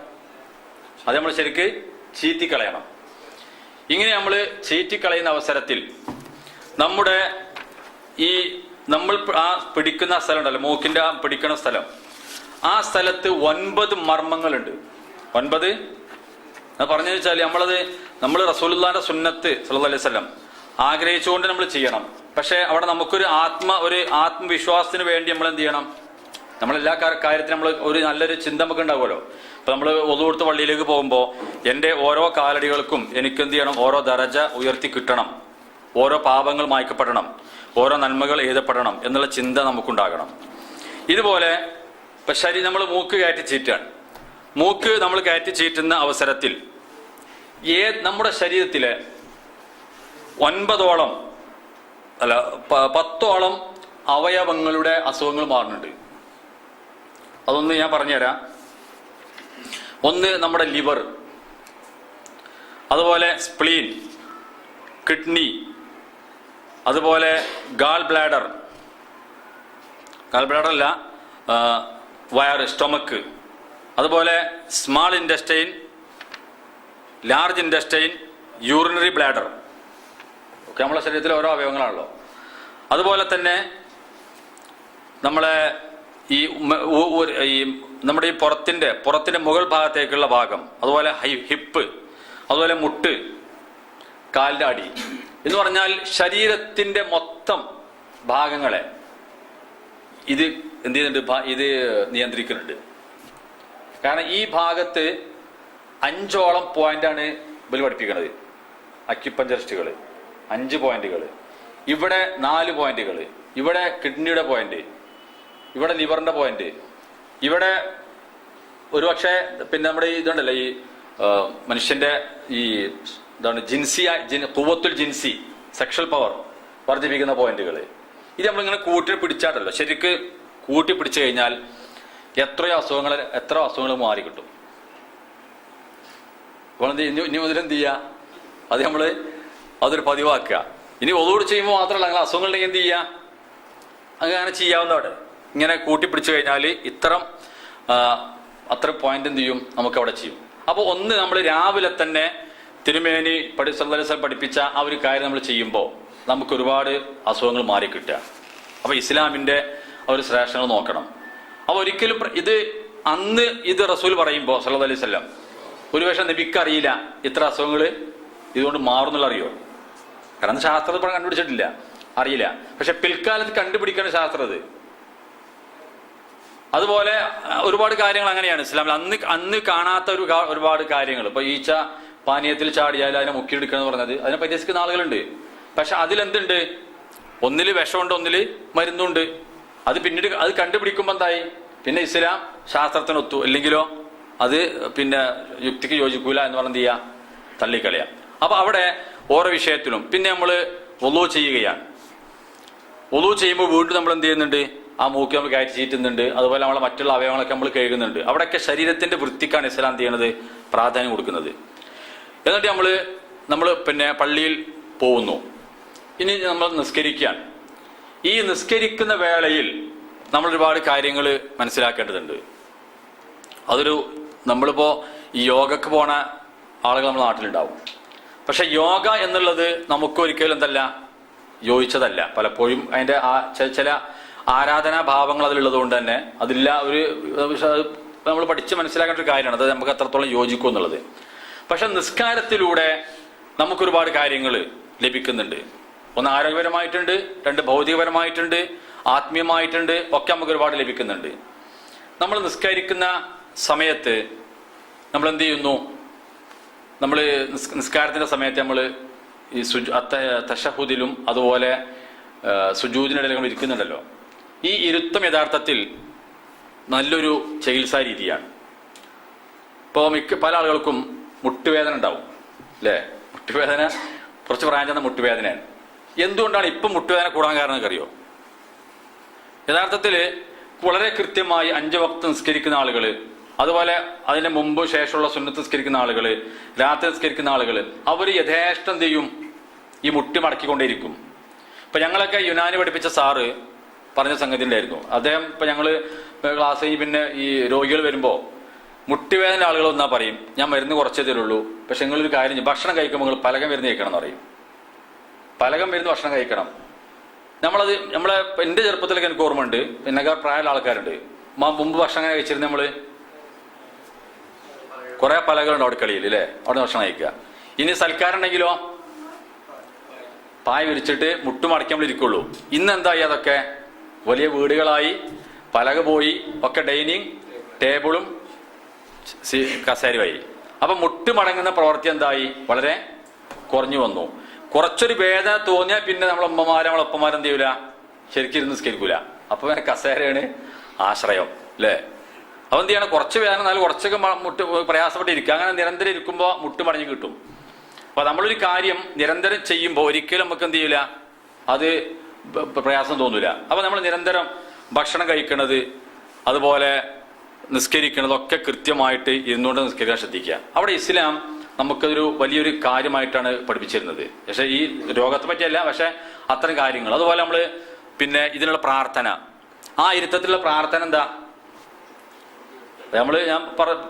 അത് നമ്മൾ ശരിക്ക് ചീറ്റിക്കളയണം. ഇങ്ങനെ നമ്മൾ ചീറ്റിക്കളയുന്ന അവസരത്തിൽ നമ്മുടെ ഈ നമ്മൾ ആ പിടിക്കുന്ന സ്ഥലം ഉണ്ടല്ലോ, മൂക്കിന്റെ ആ പിടിക്കുന്ന സ്ഥലം, ആ സ്ഥലത്ത് 9 മർമ്മങ്ങളുണ്ട്. 9 അത് പറഞ്ഞു വെച്ചാൽ നമ്മൾ റസൂലുള്ളാഹിന്റെ സുന്നത്ത് സല്ലല്ലാഹു അലൈഹി വസല്ലം ആഗ്രഹിച്ചുകൊണ്ട് നമ്മൾ ചെയ്യണം. പക്ഷെ അവിടെ നമുക്കൊരു ആത്മവിശ്വാസത്തിന് വേണ്ടി നമ്മൾ എന്ത് ചെയ്യണം, നമ്മളെല്ലാ കാര്യത്തിനും നമ്മൾ ഒരു നല്ലൊരു ചിന്ത നമുക്ക് ഉണ്ടാവുമല്ലോ. ഇപ്പൊ നമ്മൾ ഒളു കൊടുത്ത് പള്ളിയിലേക്ക് പോകുമ്പോൾ എൻ്റെ ഓരോ കാലടികൾക്കും എനിക്ക് എന്ത് ചെയ്യണം, ഓരോ ദറജ ഉയർത്തി കിട്ടണം, ഓരോ പാപങ്ങൾ മായ്ക്കപ്പെടണം, ഓരോ നന്മകൾ എഴുതപ്പെടണം എന്നുള്ള ചിന്ത നമുക്കുണ്ടാകണം. ഇതുപോലെ ഇപ്പൊ നമ്മൾ മൂക്ക് കയറ്റി ചീറ്റാണ്. മൂക്ക് നമ്മൾ കയറ്റി ചീറ്റുന്ന അവസരത്തിൽ നമ്മുടെ ശരീരത്തിലെ 9ഓളം അല്ല 10ഓളം അവയവങ്ങളുടെ അസുഖങ്ങൾ മാറുന്നുണ്ട്. അതൊന്ന് ഞാൻ പറഞ്ഞുതരാം. ഒന്ന് നമ്മുടെ ലിവർ, അതുപോലെ സ്പ്ലീൻ, കിഡ്നി, അതുപോലെ ഗാൾ ബ്ലാഡർ അല്ല വയറ്, സ്റ്റൊമക്ക്, അതുപോലെ small intestine, large intestine, urinary bladder ഒക്കെ നമ്മളെ ശരീരത്തിലെ ഓരോ അവയവങ്ങളാണല്ലോ. അതുപോലെ തന്നെ നമ്മളെ ഈ നമ്മുടെ ഈ പുറത്തിന്റെ മുകൾ ഭാഗത്തേക്കുള്ള ഭാഗം, അതുപോലെ ഹിപ്പ്, അതുപോലെ മുട്ട്, കാലിന്റെ അടി എന്ന് പറഞ്ഞാൽ ശരീരത്തിന്റെ മൊത്തം ഭാഗങ്ങളെ ഇത് എന്ത് ചെയ്യുന്നുണ്ട്, ഇത് നിയന്ത്രിക്കുന്നുണ്ട്. കാരണം ഈ ഭാഗത്ത് 5ഓളം പോയിന്റാണ് ഇവർ പഠിപ്പിക്കുന്നത്, അക്യുപഞ്ചറിസ്റ്റുകൾ 5 പോയിന്റുകൾ, ഇവിടെ 4 പോയിന്റുകൾ, ഇവിടെ കിഡ്നിയുടെ പോയിന്റ്, ഇവിടെ ലിവറിന്റെ പോയിന്റ്, ഇവിടെ ഒരുപക്ഷെ പിന്നെ നമ്മുടെ ഇതുണ്ടല്ലോ ഈ മനുഷ്യന്റെ ഈ എന്താണ് ഖുവ്വത്തുൽ ജിൻസി, സെക്ഷൽ പവർ വർദ്ധിപ്പിക്കുന്ന പോയിന്റുകൾ. ഇത് നമ്മളിങ്ങനെ കൂട്ടി പിടിച്ചാട്ടല്ലോ, ശരിക്ക് കൂട്ടി പിടിച്ചു കഴിഞ്ഞാൽ എത്ര അസുഖങ്ങൾ മാറി കിട്ടും. അപ്പോൾ ഇനി മുതൽ എന്ത് ചെയ്യുക, അത് നമ്മള് അതൊരു പതിവാക്കുക. ഇനി ഒതുകൂടി ചെയ്യുമ്പോൾ മാത്രമല്ല, അങ്ങനെ അസുഖങ്ങളുണ്ടെങ്കിൽ എന്ത് ചെയ്യുക, അങ്ങനെ ചെയ്യാവുന്നവിടെ ഇങ്ങനെ കൂട്ടിപ്പിടിച്ചു കഴിഞ്ഞാൽ അത്ര പോയിന്റ് എന്ത് ചെയ്യും, നമുക്ക് അവിടെ ചെയ്യും. അപ്പോൾ ഒന്ന് നമ്മൾ രാവിലെ തന്നെ തിരുമേനി സല്ലല്ലാഹു അലൈഹി വസല്ലം പഠിപ്പിച്ച ആ ഒരു കാര്യം നമ്മൾ ചെയ്യുമ്പോൾ നമുക്ക് ഒരുപാട് അസുഖങ്ങൾ മാറി കിട്ടുക. അപ്പൊ ഇസ്ലാമിന്റെ ഒരു ശ്രേഷ്ഠങ്ങൾ നോക്കണം. അപ്പൊ ഒരിക്കലും അന്ന് ഇത് റസൂൽ പറയുമ്പോൾ സല്ലല്ലാഹു അലൈഹി വസല്ലം ഒരുപക്ഷെ നബിക്ക് അറിയില്ല ഇത്ര അസുഖങ്ങൾ ഇതുകൊണ്ട് മാറുന്നുള്ള അറിയോ, കാരണം ശാസ്ത്രം കണ്ടുപിടിച്ചിട്ടില്ല, അറിയില്ല. പക്ഷെ പിൽക്കാലത്ത് കണ്ടുപിടിക്കുന്ന ശാസ്ത്രം അത്. അതുപോലെ ഒരുപാട് കാര്യങ്ങൾ അങ്ങനെയാണ് ഇസ്ലാമിൽ അന്ന് കാണാത്ത ഒരുപാട് കാര്യങ്ങൾ. ഇപ്പൊ ഈച്ച പാനീയത്തിൽ ചാടിയാൽ അതിനെ മുക്കിയെടുക്കുക എന്ന് പറഞ്ഞത്, അതിനെ പരിഹസിക്കുന്ന ആളുകളുണ്ട്. പക്ഷെ അതിലെന്തുണ്ട്, ഒന്നില് വിഷമുണ്ട്, ഒന്നില് മരുന്നുണ്ട്. അത് പിന്നീട് അത് കണ്ടുപിടിക്കുമ്പോൾ എന്തായി, പിന്നെ ഇസ്ലാം ശാസ്ത്രത്തിനൊത്തു, അല്ലെങ്കിലോ അത് പിന്നെ യുക്തിക്ക് യോജിക്കൂല എന്ന് പറഞ്ഞ് എന്ത് ചെയ്യാ, തള്ളിക്കളയാം. അപ്പൊ അവിടെ ഓരോ വിഷയത്തിലും പിന്നെ നമ്മൾ വുളൂ ചെയ്യുകയാണ്. വുളൂ ചെയ്യുമ്പോൾ വീണ്ടും നമ്മൾ എന്ത് ചെയ്യുന്നുണ്ട്, ആ മൂക്ക് നമ്മൾ കയറ്റി ചീറ്റുന്നുണ്ട്, അതുപോലെ നമ്മളെ മറ്റുള്ള അവയവങ്ങളൊക്കെ നമ്മൾ കഴുകുന്നുണ്ട്. അവിടെയൊക്കെ ശരീരത്തിന്റെ വൃത്തിക്കാണ് ഇസ്ലാം എന്ത് ചെയ്യണത്, പ്രാധാന്യം കൊടുക്കുന്നത്. എന്നിട്ട് നമ്മൾ പിന്നെ പള്ളിയിൽ പോകുന്നു. ഇനി നമ്മൾ നിസ്കരിക്കാൻ, ഈ നിസ്കരിക്കുന്ന വേളയിൽ നമ്മൾ ഒരുപാട് കാര്യങ്ങൾ മനസ്സിലാക്കേണ്ടതുണ്ട്. നമ്മളിപ്പോ ഈ യോഗക്ക് പോണ ആളുകൾ നമ്മുടെ നാട്ടിലുണ്ടാവും. പക്ഷെ യോഗ എന്നുള്ളത് നമുക്ക് ഒരിക്കലും എന്തല്ല, യോജിച്ചതല്ല. പലപ്പോഴും അതിന്റെ ചില ആരാധനാ ഭാവങ്ങൾ അതിലുള്ളത് കൊണ്ട് തന്നെ അതില്ല, നമ്മൾ പഠിച്ച് മനസ്സിലാക്കേണ്ട ഒരു കാര്യമാണ് അത് നമുക്ക് എത്രത്തോളം യോജിക്കും എന്നുള്ളത്. പക്ഷെ നിസ്കാരത്തിലൂടെ നമുക്കൊരുപാട് കാര്യങ്ങൾ ലഭിക്കുന്നുണ്ട്. ഒന്ന് ആരോഗ്യപരമായിട്ടുണ്ട്, 2 ഭൗതികപരമായിട്ടുണ്ട്, ആത്മീയമായിട്ടുണ്ട്, ഒക്കെ നമുക്ക് ഒരുപാട് ലഭിക്കുന്നുണ്ട്. നമ്മൾ നിസ്കരിക്കുന്ന സമയത്ത് നമ്മൾ എന്ത് ചെയ്യുന്നു, നമ്മൾ നിസ്കാരത്തിന്റെ സമയത്ത് നമ്മൾ ഈ തശഹുദിലും അതുപോലെ സുജൂദിനിടയിൽ നമ്മൾ ഇരിക്കുന്നുണ്ടല്ലോ. ഈ ഇരുത്തം യഥാർത്ഥത്തിൽ നല്ലൊരു ചികിത്സാ രീതിയാണ്. ഇപ്പോൾ പല ആളുകൾക്കും മുട്ടുവേദന ഉണ്ടാവും അല്ലേ, മുട്ടുവേദന കുറച്ച് പ്രായം ചെന്ന മുട്ടുവേദനയാണ്. എന്തുകൊണ്ടാണ് ഇപ്പം മുട്ടുവേദന കൂടാൻ കാരണം അറിയോ? യഥാർത്ഥത്തിൽ വളരെ കൃത്യമായി 5 വക്ത് നിസ്കരിക്കുന്ന ആളുകൾ, അതുപോലെ അതിന് മുമ്പ് ശേഷമുള്ള സുന്നത്ത് നിസ്കരിക്കുന്ന ആളുകൾ, രാത്രി നിസ്കരിക്കുന്ന ആളുകൾ, അവർ യഥേഷ്ടം എന്ത് ചെയ്യും, ഈ മുട്ടി മടക്കിക്കൊണ്ടേയിരിക്കും. ഇപ്പം ഞങ്ങളൊക്കെ യുനാനി പഠിപ്പിച്ച സാറ് പറഞ്ഞ സംഗതി ഉണ്ടായിരുന്നു. അദ്ദേഹം ഇപ്പം ഞങ്ങൾ ക്ലാസ് കഴിഞ്ഞ് പിന്നെ ഈ രോഗികൾ വരുമ്പോൾ മുട്ടുവേദന ആളുകൾ ഒന്നാ പറയും, ഞാൻ മരുന്ന് കുറച്ചേ തരുള്ളൂ, പക്ഷെ നിങ്ങളൊരു കാര്യം ചെയ്യും, ഭക്ഷണം കഴിക്കുമ്പോൾ നിങ്ങൾ പലകം മരുന്ന് കഴിക്കണം എന്ന് പറയും. പലകം മരുന്ന് ഭക്ഷണം കഴിക്കണം. നമ്മളെ എൻ്റെ ചെറുപ്പത്തിലൊക്കെ എനിക്ക് ഓർമ്മയുണ്ട്, പിന്നെക്കാർ പ്രായമുള്ള ആൾക്കാരുണ്ട്, മുമ്പ് ഭക്ഷണം കഴിച്ചിരുന്ന നമ്മൾ കുറെ പലകളുണ്ട് അടുക്കളയിൽ അല്ലേ, അവിടെ ഭക്ഷണം കഴിക്കുക. ഇനി സൽക്കാരം ഉണ്ടെങ്കിലോ പായ വിരിച്ചിട്ട് മുട്ടുമടക്കി നമ്മൾ ഇരിക്കുള്ളൂ. ഇന്ന് എന്തായി, അതൊക്കെ വലിയ വീടുകളായി, പലക പോയി, ഒക്കെ ഡൈനിങ് ടേബിളും കസേരയായി. അപ്പൊ മുട്ടുമടങ്ങുന്ന പ്രവൃത്തി എന്തായി, വളരെ കുറഞ്ഞു വന്നു. കുറച്ചൊരു വേദന തോന്നിയാൽ പിന്നെ നമ്മളൊപ്പന്മാരെന്ത് ചെയ്യൂല, ശരിക്കും ഇരുന്ന് നിസ്കരിക്കൂല. അപ്പൊ പിന്നെ കസേരയാണ് ആശ്രയം അല്ലേ. അപ്പൊ എന്ത് ചെയ്യണം, കുറച്ച് വേദന എന്നാലും കുറച്ചൊക്കെ മുട്ട് പ്രയാസപ്പെട്ടിരിക്കുക. അങ്ങനെ നിരന്തരം ഇരിക്കുമ്പോൾ മുട്ട് മടങ്ങി കിട്ടും. അപ്പൊ നമ്മളൊരു കാര്യം നിരന്തരം ചെയ്യുമ്പോൾ ഒരിക്കലും നമുക്ക് എന്ത് ചെയ്യൂല, അത് പ്രയാസം തോന്നൂല. അപ്പൊ നമ്മൾ നിരന്തരം ഭക്ഷണം കഴിക്കണത്, അതുപോലെ നിസ്കരിക്കണതൊക്കെ കൃത്യമായിട്ട് ഇരുന്നുകൊണ്ട് നിസ്കരിക്കാൻ ശ്രദ്ധിക്കുക. അവിടെ ഇസ്ലാം നമുക്കതൊരു വലിയൊരു കാര്യമായിട്ടാണ് പഠിപ്പിച്ചിരുന്നത്. പക്ഷെ ഈ രോഗത്തെ പറ്റിയല്ല, പക്ഷെ അത്തരം കാര്യങ്ങൾ. അതുപോലെ നമ്മൾ പിന്നെ ഇതിനുള്ള പ്രാർത്ഥന, ആ ഇരുത്തത്തിലുള്ള പ്രാർത്ഥന എന്താ, ഞാൻ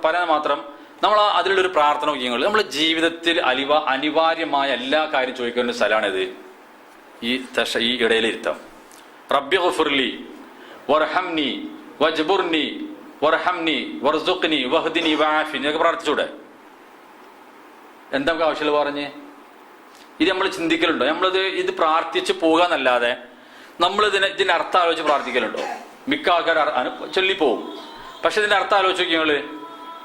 പറയാൻ മാത്രം, നമ്മൾ അതിലുള്ളൊരു പ്രാർത്ഥന നോക്കിയാൽ നമ്മുടെ ജീവിതത്തിൽ അനിവാര്യമായ എല്ലാ കാര്യം ചോദിക്കേണ്ട ഒരു സ്ഥലമാണിത്, ഈ ഇടയിലിരുത്തം. റബ്ബി ഗുഫിർലി വർഹംനി വജ്ബുർനി വർഹംനി വർസുഖ്നി വഹ്ദിനി വആഫിനി എന്നൊക്കെ പ്രാർത്ഥിച്ചൂടെ? എന്താ നമുക്ക് ആവശ്യമുള്ള പറഞ്ഞ് ഇത് നമ്മൾ ചിന്തിക്കലുണ്ടോ? ഇത് പ്രാർത്ഥിച്ച് പോകാന്നല്ലാതെ നമ്മൾ ഇതിന്റെ അർത്ഥം ആലോചിച്ച് പ്രാർത്ഥിക്കലുണ്ടോ? മിക്ക ആൾക്കാർ ചൊല്ലിപ്പോവും. പക്ഷെ ഇതിന്റെ അർത്ഥം ആലോചിച്ച് നോക്കിയാൽ,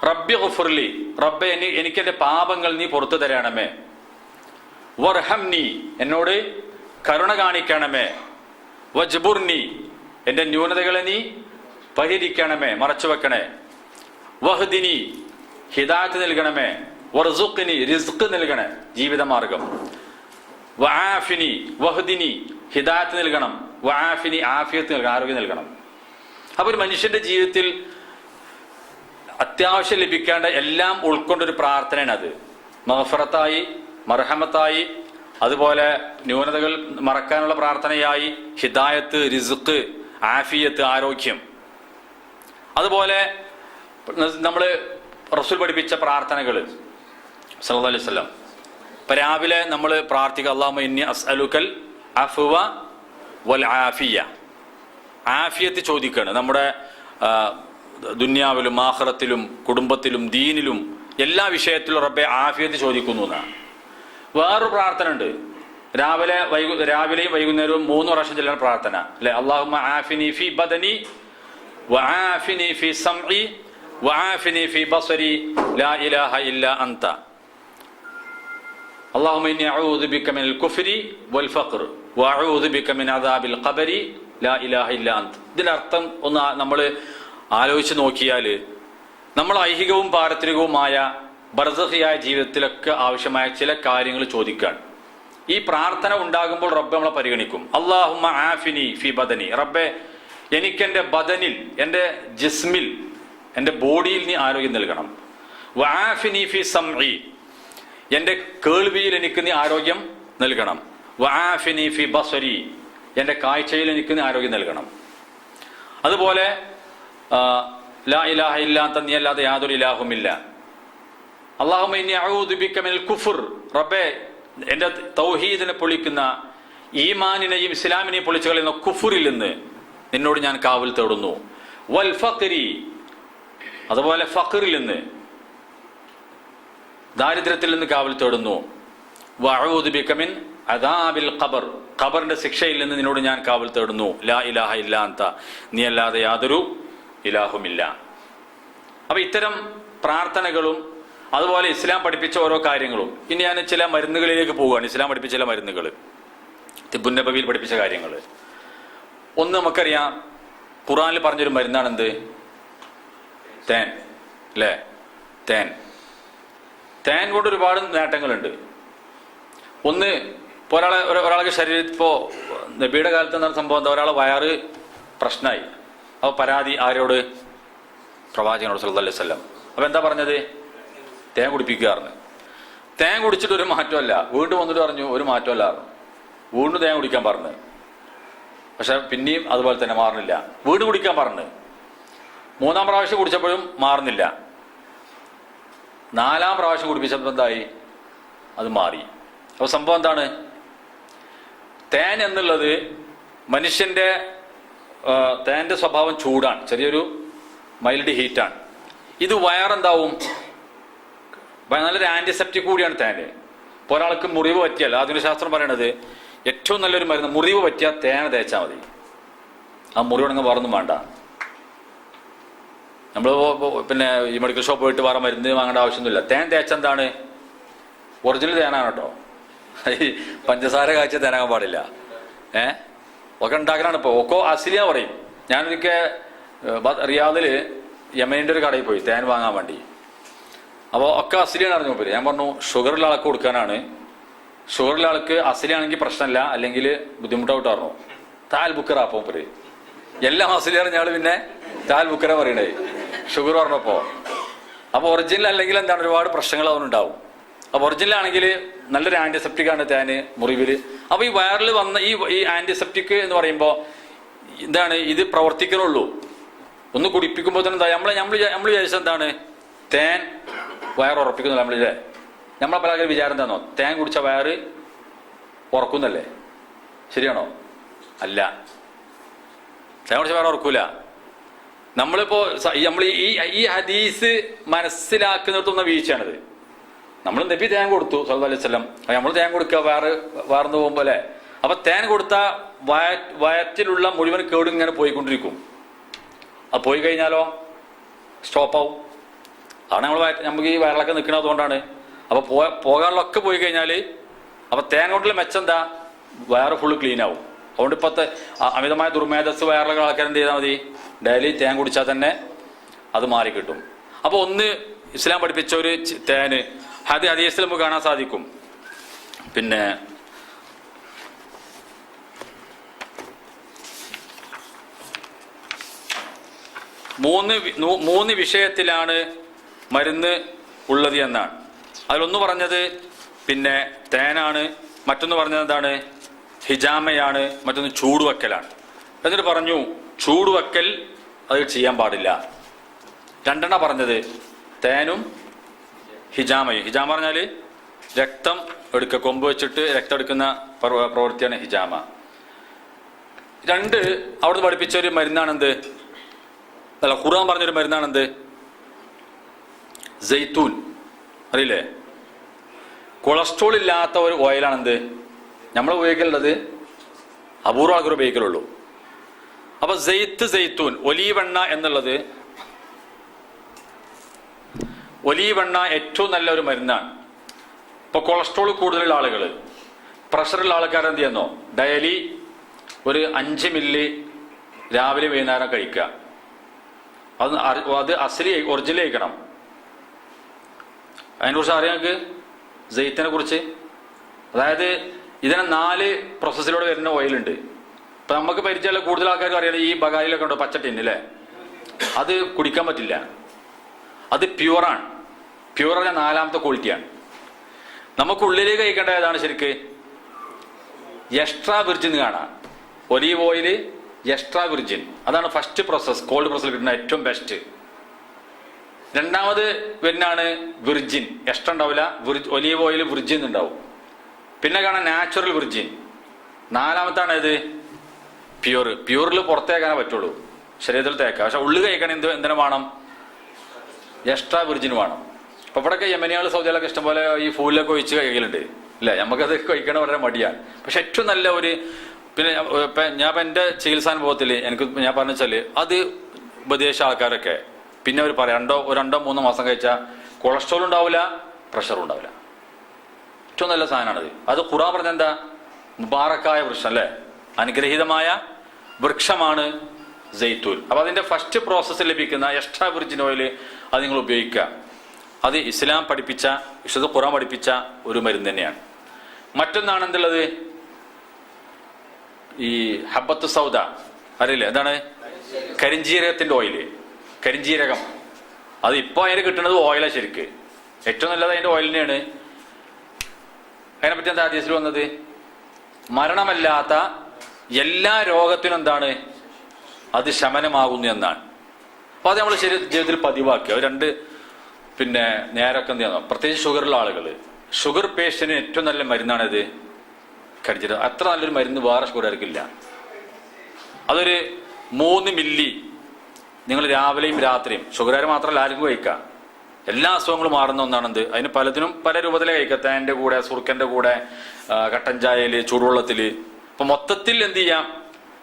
റബ്ബി ഗുഫിർലി, റബ്ബെ എനിക്ക് എന്റെ പാപങ്ങൾ നീ പുറത്തു തരണമേ, വർഹംനി, എന്നോട് കരുണ കാണിക്കണമേ, വജ്ബുർനി, എന്റെ ന്യൂനതകളെ നീ പരിഹരിക്കണമേ, മറച്ചു വെക്കണേ, വഹ്ദിനി, ഹിദായത്ത് നൽകണമേ, വർസുഖ്നി, റിസ്ക് നൽകണേ, ജീവിതമാർഗം, വആഫിനി, വഹ്ദിനി, ഹിദായത്ത് നൽകണം, വആഫിനി, ആഫിയത്ത് നൽകണം, ആരോഗ്യം നൽകണം. അപ്പൊ ഒരു മനുഷ്യന്റെ ജീവിതത്തിൽ അത്യാവശ്യം ലഭിക്കേണ്ട എല്ലാം ഉൾക്കൊണ്ടൊരു പ്രാർത്ഥനയാണ് അത്. മഗ്ഫിറത്തായി, മർഹമത്തായി, അതുപോലെ ന്യൂനതകൾ മറക്കാനുള്ള പ്രാർത്ഥനയായി, ഹിദായത്ത്, റിസ്ക്, ആഫിയത്ത്, ആരോഗ്യം. അതുപോലെ നമ്മൾ റസൂൽ പഠിപ്പിച്ച പ്രാർത്ഥനകൾ സല്ലല്ലാഹു അലൈഹി വസല്ലം. ഇപ്പൊ രാവിലെ നമ്മൾ പ്രാർത്ഥിക്കുക, അല്ലാഹുമ്മ ഇന്നി അസ്അലുക്കൽ അഫ്വ വൽ ആഫിയ, ആഫിയത്ത് ചോദിക്കുകയാണ്. നമ്മുടെ ദുനിയാവിലും ആഖിറത്തിലും കുടുംബത്തിലും ദീനിലും എല്ലാ വിഷയത്തിലും റബ്ബെ ആഫിയത്ത് ചോദിക്കുന്നു എന്നാണ്. വേറൊരു പ്രാർത്ഥന ഉണ്ട്, രാവിലെയും വൈകുന്നേരവും 3 പ്രാവശ്യം ചെല്ലുന്ന പ്രാർത്ഥന അല്ലെ, അല്ലാഹുമ്മ ആഫിനി ഫി ബദനി വആഫിനി ഫി സംഇ വആഫിനി ഫി ബസരി ലാ ഇലാഹ ഇല്ലാ അൻത അല്ലാഹുമ്മ ഇന്നി അഊദു ബിക മിനൽ കുഫ്രി വൽ ഫഖർ വഅഊദു ബിക മിൻ അദാബിൽ ഖബരി ലാ ഇലാഹ ഇല്ലാ അൻത. ഇതിന്റെ അർത്ഥം ഒന്ന് നമ്മൾ ആലോചിച്ച് നോക്കിയാൽ, നമ്മൾ ഐഹികവും പാരത്രികവുമായ ബർസഖിയായ ജീവിതത്തിലൊക്കെ ആവശ്യമായ ചില കാര്യങ്ങൾ ചോദിക്കാൻ ഈ പ്രാർത്ഥന ഉണ്ടാകുമ്പോൾ റബ്ബ് നമ്മളെ പരിഗണിക്കും. അല്ലാഹുമ്മ ആഫിനി ഫി ബദനി, റബ്ബെ എനിക്കെന്റെ ബദനിൽ, എൻ്റെ ജിസ്മിൽ, എൻ്റെ ബോഡിയിൽ നീ ആരോഗ്യം നൽകണം. വആഫിനി ഫി സംഇ, എൻ്റെ കേൾവിയിൽ എനിക്ക് നീ ആരോഗ്യം നൽകണം. വആഫിനി ഫി ബസരി, എൻ്റെ കാഴ്ചയിൽ എനിക്ക് നീ ആരോഗ്യം നൽകണം. അതുപോലെ ലാ ഇലാഹ ഇല്ലാ അൻത, നീ അല്ലാതെ യാതൊരു ഇലാഹുമില്ല. അല്ലാഹുമ്മ ഇന്നി അഊദു ബിക മിനൽ കുഫ്ർ, റബ്ബേ എന്റെ തൗഹീദിനെ പൊളിക്കുന്ന, ഈമാനിനെയും ഇസ്ലാമിനെയും പൊളിച്ചു കളയുന്ന കുഫറിൽ നിന്ന് നിന്നോട് ഞാൻ കാവൽ തേടുന്നു. വൽ ഫഖരി, അതുപോലെ ഫഖറിൽ നിന്ന്, ദാരിദ്ര്യത്തിൽ നിന്ന് കാവൽ തേടുന്നു. വഅഊദു ബിക മിൻ അദാബിൽ ഖബർ, ഖബറിന്റെ ശിക്ഷയിൽ നിന്ന് നിന്നോട് ഞാൻ കാവൽ തേടുന്നു. ലാ ഇലാഹ ഇല്ലാ അൻത, നീ അല്ലാതെ യാതൊരു ഇലാഹുമില്ല. അപ്പൊ ഇത്തരം പ്രാർത്ഥനകളും അതുപോലെ ഇസ്ലാം പഠിപ്പിച്ച ഓരോ കാര്യങ്ങളും. ഇനി ഞാൻ ചില മരുന്നുകളിലേക്ക് പോവുകയാണ്. ഇസ്ലാം പഠിപ്പിച്ച ചില മരുന്നുകൾ, തിബ്ബുൻ നബവിയിൽ പഠിപ്പിച്ച കാര്യങ്ങൾ. ഒന്ന് നമുക്കറിയാം, ഖുർആനിൽ പറഞ്ഞൊരു മരുന്നാണ് എന്ത്? തേൻ അല്ലേ? തേൻ കൊണ്ട് ഒരുപാട് നേട്ടങ്ങളുണ്ട്. ഒന്ന്, ഇപ്പോൾ ഒരാൾക്ക് ശരീരത്തിൽ, ഇപ്പോൾ നബിയുടെ കാലത്ത് എന്താണ് സംഭവം? എന്താ, ഒരാളെ വയറ് പ്രശ്നമായി. അപ്പോൾ പരാതി ആരോട്? പ്രവാചകനോട് സല്ലല്ലാഹു അലൈഹി വസല്ലം. അപ്പോൾ എന്താ പറഞ്ഞത്? തേൻ കുടിപ്പിക്കാറുണ്ട്. തേൻ കുടിച്ചിട്ട് ഒരു മാറ്റമല്ല. വീണ്ടും വന്നിട്ട് പറഞ്ഞു ഒരു മാറ്റമല്ല. വീണ്ടും തേൻ കുടിക്കാൻ പറഞ്ഞു. പക്ഷെ പിന്നെയും അതുപോലെ തന്നെ മാറുന്നില്ല. വീണ്ടും കുടിക്കാൻ പറഞ്ഞു. 3-ാം പ്രാവശ്യം കുടിച്ചപ്പോഴും മാറുന്നില്ല. 4-ാം പ്രാവശ്യം കുടിപ്പിച്ചപ്പോൾ എന്തായി? അത് മാറി. അപ്പോൾ സംഭവം എന്താണ്? തേൻ എന്നുള്ളത് മനുഷ്യന്റെ തേൻ്റെ സ്വഭാവം ചൂടാണ്, ചെറിയൊരു മൈൽഡ് ഹീറ്റാണ്. ഇത് വയറെന്താവും? നല്ലൊരു ആന്റിസെപ്റ്റിക് കൂടിയാണ് തേൻ. ഇപ്പോൾ ഒരാൾക്ക് മുറിവ് പറ്റിയാൽ ആധുനിക ശാസ്ത്രം പറയണത് ഏറ്റവും നല്ലൊരു മരുന്ന്, മുറിവ് പറ്റിയാൽ തേൻ തേച്ചാൽ മതി. ആ മുറിവുണ്ടെങ്കിൽ വേറൊന്നും വേണ്ട. നമ്മൾ പിന്നെ ഈ മെഡിക്കൽ ഷോപ്പ് പോയിട്ട് വേറെ മരുന്ന് വാങ്ങേണ്ട ആവശ്യമൊന്നുമില്ല. തേൻ തേച്ച എന്താണ്? ഒറിജിനൽ തേനാണ് കേട്ടോ. ഈ പഞ്ചസാര കാഴ്ച തേനാകാൻ പാടില്ല. ഒക്കെ ഉണ്ടാക്കാനാണ് ഇപ്പോൾ. ഒക്കെ അസിലിയ പറയും. ഞാനൊരിക്കൽ റിയാദിൽ യമനിൻ്റെ ഒരു കടയിൽ പോയി തേൻ വാങ്ങാൻ വേണ്ടി. അപ്പോൾ ഒക്കെ അസിലിയാണ് അറിഞ്ഞു പോയി. ഞാൻ പറഞ്ഞു ഷുഗറുള്ള ആൾക്ക് കൊടുക്കാനാണ്. ഷുഗറുള്ള ആൾക്ക് അസിലിയാണെങ്കിൽ പ്രശ്നമില്ല, അല്ലെങ്കിൽ ബുദ്ധിമുട്ടായിട്ട് പറഞ്ഞു. താൽ ബുക്കറ അപ്പം പോര് എല്ലാം അസിലിയാണ്. ഞങ്ങൾ പിന്നെ താൽ ബുക്കറ പറയണേ ഷുഗർ പറഞ്ഞപ്പോൾ. അപ്പോൾ ഒറിജിനൽ അല്ലെങ്കിൽ എന്താണ്, ഒരുപാട് പ്രശ്നങ്ങൾ അതുകൊണ്ടുണ്ടാവും. അപ്പോൾ ഒറിജിനൽ ആണെങ്കിൽ നല്ലൊരു ആന്റിസെപ്റ്റിക് ആണ് തേന് മുറിവിൽ. അപ്പോൾ ഈ വയറിൽ വന്ന ഈ ആന്റിസെപ്റ്റിക് എന്ന് പറയുമ്പോൾ എന്താണ്, ഇത് പ്രവർത്തിക്കണുള്ളൂ. ഒന്ന് കുടിപ്പിക്കുമ്പോൾ തന്നെ എന്താ നമ്മൾ വിചാരിച്ചത് എന്താണ്, തേൻ വയറ് ഉറപ്പിക്കുന്നില്ല. നമ്മളെ പല വിചാരം എന്താണോ, തേൻ കുടിച്ച വയറ് ഉറക്കുന്നല്ലേ? ശരിയാണോ? അല്ല, തേൻ കുടിച്ച വയറ് ഉറക്കൂല. നമ്മളിപ്പോ നമ്മൾ ഈ ഹദീസ് മനസ്സിലാക്കുന്നിടത്തുന്ന വീഴ്ചയാണിത്. നമ്മൾ നബി തേൻ കൊടുത്തു സല്ലല്ലാഹു അലൈഹി വസല്ലം, നമ്മൾ തേൻ കൊടുക്കുക വേർന്നു പോകുമ്പോ അല്ലേ? അപ്പൊ തേൻ കൊടുത്ത വയറ്റിലുള്ള മുഴുവൻ കേടും ഇങ്ങനെ പോയിക്കൊണ്ടിരിക്കും. അത് പോയി കഴിഞ്ഞാലോ സ്റ്റോപ്പാവും. അതാണ് നമുക്ക് ഈ വയറിളൊക്കെ നിൽക്കുന്നത്. അതുകൊണ്ടാണ്. അപ്പൊ പോകാനുള്ളൊക്കെ പോയി കഴിഞ്ഞാൽ അപ്പൊ തേൻ കൊണ്ടുള്ള മെച്ചം എന്താ? വയറ് ഫുള്ള് ക്ലീൻ ആവും. അതുകൊണ്ട് ഇപ്പോഴത്തെ അമിതമായ ദുർമേധസ് വയറിളൊക്കെ ആൾക്കാർ എന്ത് ചെയ്താൽ മതി? ഡെയിലി തേൻ കുടിച്ചാൽ തന്നെ അത് മാറിക്കിട്ടും. അപ്പൊ ഒന്ന് ഇസ്ലാം പഠിപ്പിച്ച ഒരു തേന് ഹദീസിൽ നമുക്ക് കാണാൻ സാധിക്കും. പിന്നെ മൂന്ന് വിഷയത്തിലാണ് മരുന്ന് ഉള്ളത് എന്നാണ്. അതിലൊന്ന് പറഞ്ഞത് പിന്നെ തേനാണ്, മറ്റൊന്ന് പറഞ്ഞത് എന്താണ്? ഹിജാമയാണ്, മറ്റൊന്ന് ചൂടുവെക്കലാണ്. എന്നിട്ട് പറഞ്ഞു ചൂടുവെക്കൽ അത് ചെയ്യാൻ പാടില്ല. 2 പറഞ്ഞത് തേനും ഹിജാമയും. ഹിജാമ പറഞ്ഞാൽ രക്തം എടുക്കുക, കൊമ്പ് വെച്ചിട്ട് രക്തം എടുക്കുന്ന പ്രവൃത്തിയാണ് ഹിജാമ. 2 അവിടുന്ന് പഠിപ്പിച്ച ഒരു മരുന്നാണെന്ത്? അല്ല, ഖുർആൻ പറഞ്ഞൊരു മരുന്നാണെന്ത്? സൈത്തൂൻ. അറിയില്ലേ? കൊളസ്ട്രോൾ ഇല്ലാത്ത ഒരു ഓയിലാണെന്ത്? നമ്മൾ ഉപയോഗിക്കേണ്ടത് അപൂർവ ആൾക്കാർ ഉപയോഗിക്കലുള്ളൂ. അപ്പൊ സൈത്തൂൻ ഒലീവെണ്ണ എന്നുള്ളത്, ഒലീവെണ്ണ ഏറ്റവും നല്ല ഒരു മരുന്നാണ്. ഇപ്പൊ കൊളസ്ട്രോൾ കൂടുതലുള്ള ആളുകൾ, പ്രഷറുള്ള ആൾക്കാർ എന്ത് ചെയ്യുന്നോ, ഡെയിലി ഒരു 5 മില്ലി രാവിലെ വൈകുന്നേരം കഴിക്കുക. അത് അസലി ഒറിജിനൽ കഴിക്കണം. അതിനെക്കുറിച്ച് അറിയാം നിങ്ങൾക്ക്? ജെയ്ത്തിനെ കുറിച്ച്. അതായത് ഇതിനെ 4 പ്രോസസ്സിലൂടെ വരുന്ന ഓയിലുണ്ട്. ഇപ്പൊ നമുക്ക് പരിചയമുള്ള കൂടുതൽ ആൾക്കാർക്ക് അറിയാം, ഈ ബഗായിലൊക്കെ ഉണ്ടോ പച്ച ടിന്നില്ലേ, അത് കുടിക്കാൻ പറ്റില്ല. അത് പ്യൂറാണ്. പ്യൂർ പറഞ്ഞാൽ 4ാമത്തെ ക്വാളിറ്റിയാണ്. നമുക്ക് ഉള്ളിലേക്ക് കഴിക്കേണ്ട ഏതാണ് ശരിക്ക്? എക്സ്ട്രാ വിർജിൻ കാണാം. ഒലീവ് ഓയിൽ എക്സ്ട്രാ വിർജിൻ, അതാണ് ഫസ്റ്റ് പ്രോസസ്. കോൾഡ് പ്രോസസ്സിൽ കിട്ടുന്ന ഏറ്റവും ബെസ്റ്റ്. 2ാമത് വരുന്നതാണ് വിർജിൻ. എക്സ്ട്രാ ഉണ്ടാവില്ല. ഒലീവ് ഓയിൽ വിർജിൻ ഉണ്ടാവും. പിന്നെ കാണാൻ നാച്ചുറൽ വിർജിൻ. 4ാമത്താണ് ഇത് പ്യൂർ. പ്യൂറിൽ പുറത്തേക്കാനേ പറ്റുള്ളൂ, ശരീരത്തിൽ തേക്കാം. പക്ഷെ ഉള്ളിൽ കഴിക്കണം എന്തിനു വേണം? എക്സ്ട്രാ വിർജിൻ വേണം. അപ്പൊ ഇവിടെയൊക്കെ യമനികൾ സൗദികളൊക്കെ ഇഷ്ടംപോലെ ഈ ഫൂലിലൊക്കെ ഒഴിച്ച് കഴിക്കലുണ്ട് ഇല്ലേ? നമുക്കത് കഴിക്കണ വളരെ മടിയാണ്. പക്ഷെ ഏറ്റവും നല്ല ഒരു പിന്നെ ഞാൻ ഇപ്പം എൻ്റെ ചികിത്സാനുഭവത്തിൽ എനിക്ക് ഞാൻ പറഞ്ഞു വെച്ചാല് അത് ഉപദേശ ആൾക്കാരൊക്കെ പിന്നെ അവർ പറയാം 2-3 മാസം കഴിച്ചാൽ കൊളസ്ട്രോൾ ഉണ്ടാവില്ല, പ്രഷറും ഉണ്ടാവില്ല. ഏറ്റവും നല്ല സാധനമാണത്. അത് ഖുർആൻ പറഞ്ഞ എന്താ? മുബാറക്കായ വൃക്ഷം അല്ലേ, അനുഗ്രഹീതമായ വൃക്ഷമാണ് സൈത്തൂൻ. അപ്പൊ അതിന്റെ ഫസ്റ്റ് പ്രോസസ്സിൽ ലഭിക്കുന്ന എക്സ്ട്രാ വിർജിൻ ഓയിൽ അത് നിങ്ങൾ ഉപയോഗിക്കുക. അത് ഇസ്ലാം പഠിപ്പിച്ച, വിശുദ്ധ ഖുർആൻ പഠിപ്പിച്ച ഒരു മരുന്ന് തന്നെയാണ്. മറ്റൊന്നാണ് എന്തുള്ളത്? ഈ ഹബ്ബത്ത് സൗദ അറിയില്ലേ? എന്താണ്? കരിഞ്ജീരകത്തിന്റെ ഓയില്. കരിഞ്ജീരകം അത് ഇപ്പൊ അതിന് കിട്ടുന്നത് ഓയിലാണ് ശരിക്ക്. ഏറ്റവും നല്ലത് അതിന്റെ ഓയിൽ തന്നെയാണ്. അതിനെപ്പറ്റി എന്താ ഹദീസിൽ വന്നത്? മരണമല്ലാത്ത എല്ലാ രോഗത്തിനും എന്താണ് അത് ശമനമാകുന്നു എന്നാണ്. അപ്പോൾ അത് നമ്മൾ ജീവിതത്തിൽ പതിവാക്കുക. രണ്ട് നേരമൊക്കെ എന്ത് ചെയ്യണം, പ്രത്യേകിച്ച് ഷുഗറുള്ള ആളുകൾ. ഷുഗർ പേഷ്യന്റിന് ഏറ്റവും നല്ല മരുന്നാണിത് കരിഞ്ജീരകം. അത്ര നല്ലൊരു മരുന്ന് വേറെ ഷുഗർക്കാർക്കില്ല. അതൊരു 3 മില്ലി നിങ്ങൾ രാവിലെയും രാത്രിയും, ഷുഗറുകാർ മാത്രമല്ല ആർക്കും കഴിക്കാം, എല്ലാ അസുഖങ്ങളും മാറുന്ന ഒന്നാണെന്ത്. അതിന് പലതിനും പല രൂപത്തിലെ കഴിക്കാം. തേൻ്റെ കൂടെ, സുർക്കൻ്റെ കൂടെ, കട്ടൻ ചായയിൽ, ചൂടുവെള്ളത്തിൽ. ഇപ്പൊ മൊത്തത്തിൽ എന്ത് ചെയ്യാം,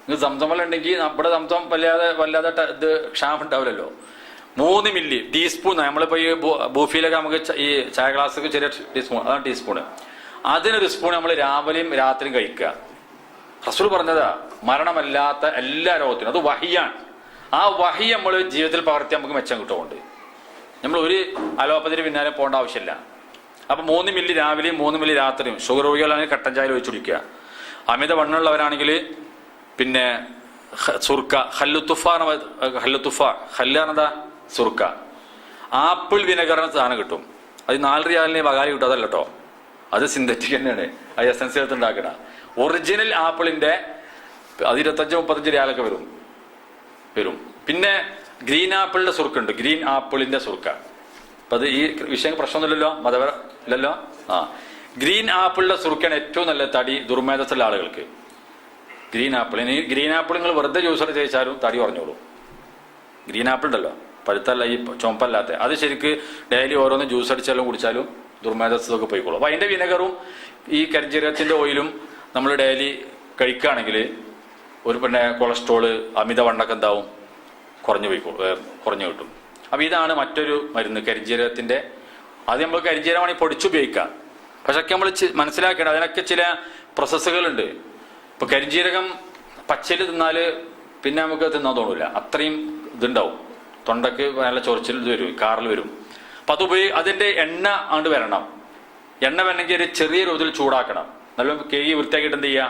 നിങ്ങൾ സംസം വെള്ളം ഉണ്ടെങ്കിൽ നമ്മുടെ സംസം വല്ലാതെ ഇത് ക്ഷാമം ഉണ്ടാവില്ലല്ലോ. 3 മില്ലി ടീസ്പൂൺ, നമ്മളിപ്പോ ഈ ബൂഫിയിലൊക്കെ നമുക്ക് ഈ ചായ ഗ്ലാസ്സൊക്കെ ചെറിയ ടീസ്പൂൺ, അതാണ് ടീസ്പൂണ്. അതിനൊരു സ്പൂൺ നമ്മൾ രാവിലെയും രാത്രിയും കഴിക്കുക. റസൂൽ പറഞ്ഞതാ, മരണമല്ലാത്ത എല്ലാ രോഗത്തിനും. അത് വഹിയാണ്. ആ വഹി നമ്മൾ ജീവിതത്തിൽ പകർത്തി നമുക്ക് മെച്ചം കിട്ടുന്നുണ്ട്. നമ്മൾ ഒരു അലോപ്പതിന് പിന്നാലെ പോകേണ്ട ആവശ്യമില്ല. അപ്പൊ 3 മില്ലി രാവിലെയും 3 മില്ലി രാത്രിയും. ഷുഗർ രോഗികളാണെങ്കിൽ കട്ടൻ ചായയിൽ ഒഴിച്ചു കുടിക്കുക. അമിത വണ്ണമുള്ളവരാണെങ്കിൽ സുർക്ക, ഹല്ലാണെന്താ സുർക്ക. ആപ്പിൾ വിനെഗർ എന്ന സാധനം കിട്ടും. അത് 4 റിയാലിന് വകാലി കിട്ടും. അതല്ല കേട്ടോ, അത് സിന്തറ്റിക് തന്നെയാണ്. അത് എസൻസ് ചേർത്ത് ഉണ്ടാക്കണ. ഒറിജിനൽ ആപ്പിളിന്റെ അത് 25-35 റിയാലൊക്കെ വരും. പിന്നെ ഗ്രീൻ ആപ്പിളിന്റെ സുർക്ക ഉണ്ട്, ഗ്രീൻ ആപ്പിളിന്റെ സുർക്ക. അപ്പൊ അത് ഈ വിഷയം പ്രശ്നമൊന്നുമില്ലല്ലോ, മതപരമല്ലല്ലോ. ഗ്രീൻ ആപ്പിളിന്റെ സുർക്കാണ് ഏറ്റവും നല്ല തടി ദുർമേധസ്സുള്ള ആളുകൾക്ക്. ഗ്രീൻ ആപ്പിൾ, ഇനി ഗ്രീൻ ആപ്പിൾ നിങ്ങൾ വെറുതെ ജ്യൂസ് എടുത്ത് കഴിച്ചാലും തടി കുറഞ്ഞോളൂ. ഗ്രീൻ ആപ്പിൾ ഉണ്ടല്ലോ, പഴുത്തല്ല, ഈ ചുമപ്പല്ലാത്ത, അത് ശരിക്ക് ഡെയിലി ഓരോന്ന് ജ്യൂസ് അടിച്ചാലും കുടിച്ചാലും ദുർമേധസ്സൊക്കെ പോയിക്കോളും. അപ്പൊ അതിന്റെ വിനെഗറും ഈ കരിഞ്ജീരകത്തിന്റെ ഓയിലും നമ്മൾ ഡെയിലി കഴിക്കുകയാണെങ്കിൽ ഒരു കൊളസ്ട്രോള്, അമിതവണ്ണൊക്കെ എന്താവും, കുറഞ്ഞു കിട്ടും. അപ്പൊ ഇതാണ് മറ്റൊരു മരുന്ന് കരിഞ്ജീരകത്തിന്റെ. അത് നമ്മൾ കരിഞ്ജീരകമാണെങ്കിൽ പൊടിച്ചുപയോഗിക്കാം. പക്ഷെ ഒക്കെ നമ്മൾ മനസ്സിലാക്കേണ്ടത് അതിനൊക്കെ ചില പ്രോസസ്സുകളുണ്ട്. ഇപ്പൊ കരിഞ്ജീരകം പച്ചയിൽ തിന്നാല് പിന്നെ നമുക്ക് തിന്നാൻ തോന്നില്ല, അത്രയും ഇതുണ്ടാവും. തൊണ്ടക്ക് നല്ല ചൊറിച്ചിൽ വരും, കാറിൽ വരും. അപ്പൊ അതിന്റെ എണ്ണ അങ്ങോട്ട് വരണം. എണ്ണ വരണമെങ്കിൽ ഒരു ചെറിയ രൂപത്തിൽ ചൂടാക്കണം. നല്ല കേക്ക് വൃത്തിയാക്കിയിട്ട് എന്ത് ചെയ്യുക,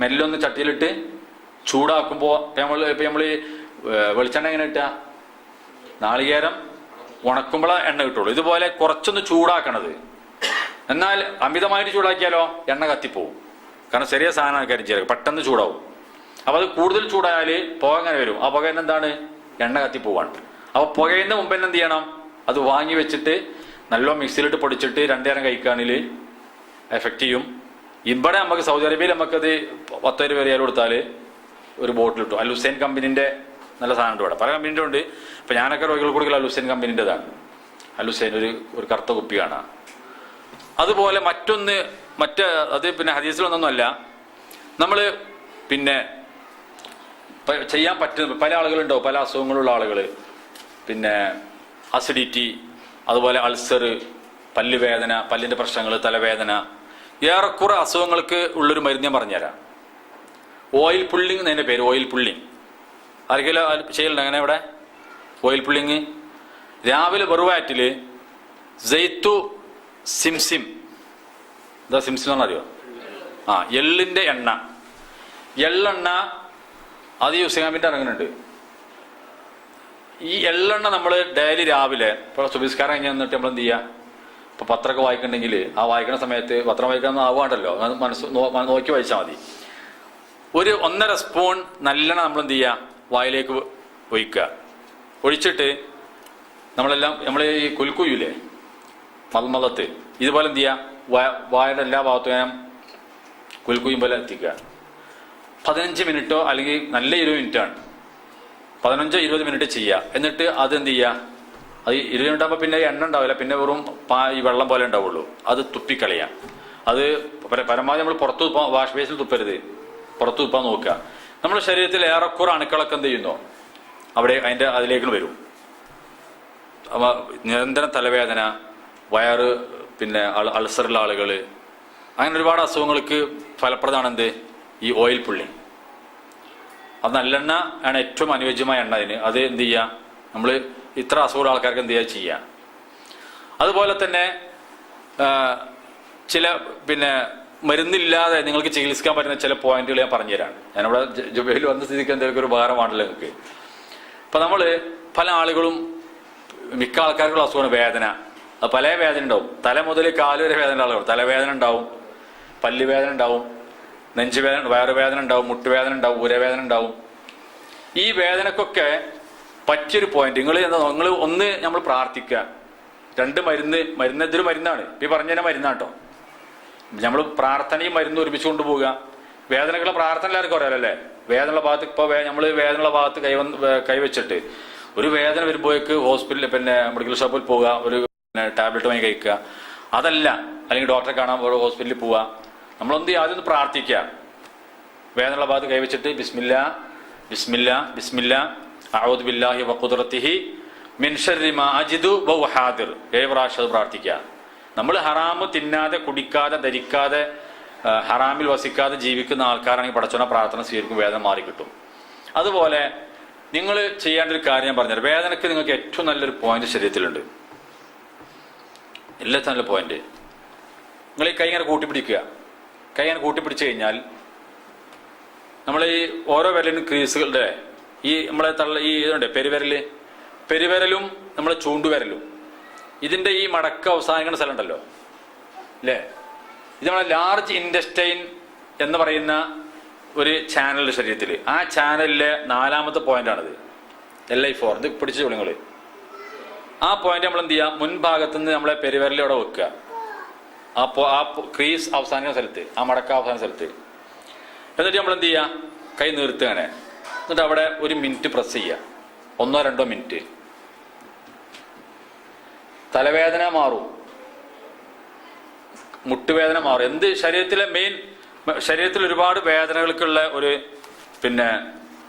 മെല്ലെ ഒന്ന് ചട്ടിയിലിട്ട് ചൂടാക്കുമ്പോൾ ഇപ്പൊ നമ്മൾ വെളിച്ചെണ്ണ എങ്ങനെ കിട്ടുക, നാളികേരം ഉണക്കുമ്പോഴേ എണ്ണ കിട്ടുള്ളൂ. ഇതുപോലെ കുറച്ചൊന്ന് ചൂടാക്കണത്. എന്നാൽ അമിതമായിട്ട് ചൂടാക്കിയാലോ എണ്ണ കത്തിപ്പോവും. കാരണം ചെറിയ സാധനമാണ് കരിഞ്ജീരകം, പെട്ടെന്ന് ചൂടാവും. അപ്പൊ അത് കൂടുതൽ ചൂടായാൽ പുക അങ്ങനെ വരും. ആ പുക എന്താണ്, എണ്ണ കത്തിപ്പോവാണ്. അപ്പൊ പുകയുന്ന മുമ്പ് തന്നെ എന്ത് ചെയ്യണം, അത് വാങ്ങി വെച്ചിട്ട് നല്ല മിക്സിയിലിട്ട് പൊടിച്ചിട്ട് 2 നേരം കഴിക്കുകയാണെങ്കിൽ എഫക്റ്റ് ചെയ്യും. ഇവിടെ നമുക്ക് സൗദി അറേബ്യയിൽ നമുക്കത് 10 രൂപ റിയാൽ കൊടുത്താൽ ഒരു ബോട്ടിൽ കിട്ടും. അൽ ഹുസൈൻ കമ്പനിന്റെ നല്ല സാധനം ഉണ്ട്. ഇവിടെ പല കമ്പനിന്റെ ഉണ്ട്. ഇപ്പൊ ഞാനൊക്കെ രോഗികൾ കൊടുക്കൽ അൽ ഹുസൈൻ കമ്പനിൻ്റെതാണ്. അൽ ഹുസൈൻ ഒരു കറുത്ത കുപ്പി കാണാം. അതുപോലെ അത് ഹദീസിലൊന്നൊന്നുമല്ല, നമ്മൾ ചെയ്യാൻ പറ്റുന്ന പല ആളുകളുണ്ടാവും, പല അസുഖങ്ങളുള്ള ആളുകൾ. അസിഡിറ്റി, അതുപോലെ അൾസർ, പല്ലുവേദന, പല്ലിന്റെ പ്രശ്നങ്ങൾ, തലവേദന, ഏറെക്കുറെ അസുഖങ്ങൾക്ക് ഉള്ളൊരു മരുന്ന് ഞാൻ പറഞ്ഞുതരാം. ഓയിൽ പുള്ളിങ് എന്നതിന്റെ പേര്, ഓയിൽ പുള്ളിങ്. ആർക്കെങ്കിലും ചെയ്യലുണ്ട് അങ്ങനെ ഇവിടെ ഓയിൽ പുള്ളിങ്? രാവിലെ വെറുവാറ്റില് ജെയ്ത്തു സിംസിം, എന്താ സിംസിം എന്ന് അറിയോ? എള്ളിന്റെ എണ്ണ, എള്ളെണ്ണ അത് യൂസ് ചെയ്യാൻ വേണ്ടി ഇറങ്ങുന്നുണ്ട്. ഈ എള്ളെണ്ണ നമ്മൾ ഡെയിലി രാവിലെ ഇപ്പോൾ സുബിസ്കാരം കഴിഞ്ഞ് വന്നിട്ട് നമ്മൾ എന്ത് ചെയ്യുക, ഇപ്പൊ പത്രമൊക്കെ വായിക്കണമെങ്കിൽ ആ വായിക്കുന്ന സമയത്ത്, പത്രം വായിക്കാൻ ആവാണ്ടല്ലോ, നോക്കി വായിച്ചാൽ മതി. ഒരു 1.5 സ്പൂൺ നല്ലെണ്ണ നമ്മൾ എന്ത് ചെയ്യുക, വായിലേക്ക് ഒഴിക്കുക. ഒഴിച്ചിട്ട് നമ്മൾ ഈ കുൽക്കുയൂലേ മലത്ത്, ഇതുപോലെ എന്ത് ചെയ്യുക, വായുടെ എല്ലാ ഭാഗത്തും ഞാൻ കുൽക്കുയും പോലെ എത്തിക്കുക. 15 മിനിറ്റോ അല്ലെങ്കിൽ നല്ല 20 മിനിറ്റാണ്, 15-20 മിനിറ്റ് ചെയ്യുക. എന്നിട്ട് അത് എന്ത് ചെയ്യുക, അത് 20 മിനിറ്റ് ആകുമ്പോൾ പിന്നെ എണ്ണ ഉണ്ടാവില്ല, പിന്നെ വെറും ഈ വെള്ളം പോലെ ഉണ്ടാവുള്ളൂ. അത് തുപ്പിക്കളയാം. അത് പരമാവധി നമ്മൾ പുറത്ത് വാഷ് ബേസിൽ തുപ്പരുത്, പുറത്ത് തുപ്പാൻ നോക്കുക. നമ്മുടെ ശരീരത്തിൽ ഏറെക്കുറെ അണുക്കളൊക്കെ എന്ത് ചെയ്യുന്നു, അതിലേക്ക് വരും. നിരന്തരം തലവേദന, വയറ്, അൾസറുള്ള ആളുകൾ, അങ്ങനെ ഒരുപാട് അസുഖങ്ങൾക്ക് ഫലപ്രദമാണ് ഈ ഓയിൽ പുള്ളിങ്. അത് നല്ലെണ്ണ ആണ് ഏറ്റവും അനുയോജ്യമായ എണ്ണ അതിന്. അത് എന്ത് ചെയ്യുക, നമ്മൾ ഇത്ര അസുഖമുള്ള ആൾക്കാർക്ക് എന്ത് ചെയ്യുക. അതുപോലെ തന്നെ ചില മരുന്നില്ലാതെ നിങ്ങൾക്ക് ചികിത്സിക്കാൻ പറ്റുന്ന ചില പോയിന്റുകൾ ഞാൻ പറഞ്ഞുതരാണ്. ഞാനിവിടെ ജുബൈൽ വന്ന സ്ഥിതിക്ക് എന്തെങ്കിലും ഒരു ഉപകാരമാണല്ലോ നിങ്ങൾക്ക്. അപ്പൊ പല ആളുകളും, മിക്ക ആൾക്കാർക്കുള്ള അസുഖമാണ് വേദന. അത് പല വേദന ഉണ്ടാവും. തല മുതൽ കാല് വരെ വേദന ആളുകൾ, തലവേദന ഉണ്ടാവും, പല്ലുവേദന ഉണ്ടാവും, നെഞ്ചുവേദന, വയറുവേദന ഉണ്ടാവും, മുട്ടുവേദന ഉണ്ടാവും, ഊരവേദന ഉണ്ടാവും. ഈ വേദനക്കൊക്കെ പറ്റിയൊരു പോയിന്റ് നിങ്ങൾ ഒന്ന് നമ്മൾ പ്രാർത്ഥിക്കുക. 2 മരുന്ന് ഇതൊരു മരുന്നാണ്, ഈ പറഞ്ഞ മരുന്നാട്ടോ. നമ്മൾ പ്രാർത്ഥനയും മരുന്നും ഒരുമിച്ച് കൊണ്ടുപോവുക. വേദനകളുടെ പ്രാർത്ഥന എല്ലാവർക്കും അറിയാലോ അല്ലേ? വേദനയുള്ള ഭാഗത്ത് ഇപ്പോൾ നമ്മൾ വേദനയുള്ള ഭാഗത്ത് കൈവച്ചിട്ട് ഒരു വേദന വരുമ്പോഴേക്ക് ഹോസ്പിറ്റലിൽ മെഡിക്കൽ ഷോപ്പിൽ പോവുക, ഒരു ടാബ്ലറ്റ് വാങ്ങി കഴിക്കുക. അതല്ല, അല്ലെങ്കിൽ ഡോക്ടറെ കാണാൻ ഹോസ്പിറ്റലിൽ പോവുക. നമ്മളൊന്ന് ആദ്യം ഒന്ന് പ്രാർത്ഥിക്കുക. വേദനയുള്ള ഭാഗത്ത് കൈവച്ചിട്ട് ബിസ്മില്ലാ ബിസ്മില്ലാ ബിസ്മില്ലാ അഊദു ബില്ലാഹി വഖുദ്റതിഹി മിൻ ശർരി മാ അജിദു വഹുവ ഹാദിർ 7 പ്രാവശ്യം പ്രാർത്ഥിക്കുക. നമ്മൾ ഹറാമ് തിന്നാതെ, കുടിക്കാതെ, ധരിക്കാതെ, ഹറാമിൽ വസിക്കാതെ ജീവിക്കുന്ന ആൾക്കാരാണെങ്കിൽ പടച്ചോനെ പ്രാർത്ഥന സ്വീകരിക്കും, വേദന മാറിക്കിട്ടും. അതുപോലെ നിങ്ങൾ ചെയ്യേണ്ട ഒരു കാര്യം ഞാൻ പറഞ്ഞുതരാം. വേദനയ്ക്ക് നിങ്ങൾക്ക് ഏറ്റവും നല്ലൊരു പോയിന്റ് ശരീരത്തിലുണ്ട്, എല്ലാത്തിനും നല്ല പോയിന്റ്. നിങ്ങൾ ഈ കൈ ഇങ്ങനെ കൂട്ടിപ്പിടിക്കുക. കൈ ഇങ്ങനെ കൂട്ടിപ്പിടിച്ചു കഴിഞ്ഞാൽ നമ്മൾ ഈ ഓരോ വിരലിനും ക്രീസുകളുടെ ഈ നമ്മളെ ഈ ഇതുണ്ട് പെരുവിരലും നമ്മളെ ചൂണ്ടുവിരലും, ഇതിന്റെ ഈ മടക്ക അവസാനിക്കുന്ന സ്ഥലം ഉണ്ടല്ലോ അല്ലേ? ഇത് നമ്മളെ ലാർജ് ഇൻഡസ്റ്റൈൻ എന്ന് പറയുന്ന ഒരു ചാനൽ ശരീരത്തിൽ, ആ ചാനലിലെ 4ാമത്തെ പോയിന്റാണിത്, LI4. ഇത് പിടിച്ചു നിങ്ങൾ. ആ പോയിന്റ് നമ്മൾ എന്ത് ചെയ്യുക, മുൻഭാഗത്തുനിന്ന് നമ്മളെ പെരുവിരലോടെ വെക്കുക. ആ ക്രീസ് അവസാനിക്കുന്ന സ്ഥലത്ത്, ആ മടക്ക അവസാന സ്ഥലത്ത്. എന്നിട്ട് നമ്മൾ എന്ത് ചെയ്യുക, കൈ നിർത്തുകയാണ്. എന്നിട്ട് അവിടെ 1 മിനിറ്റ് പ്രസ് ചെയ്യുക, 1-2 മിനിറ്റ്. തലവേദന മാറും, മുട്ടുവേദന മാറും. എന്ത് ശരീരത്തിൽ ഒരുപാട് വേദനകൾക്കുള്ള ഒരു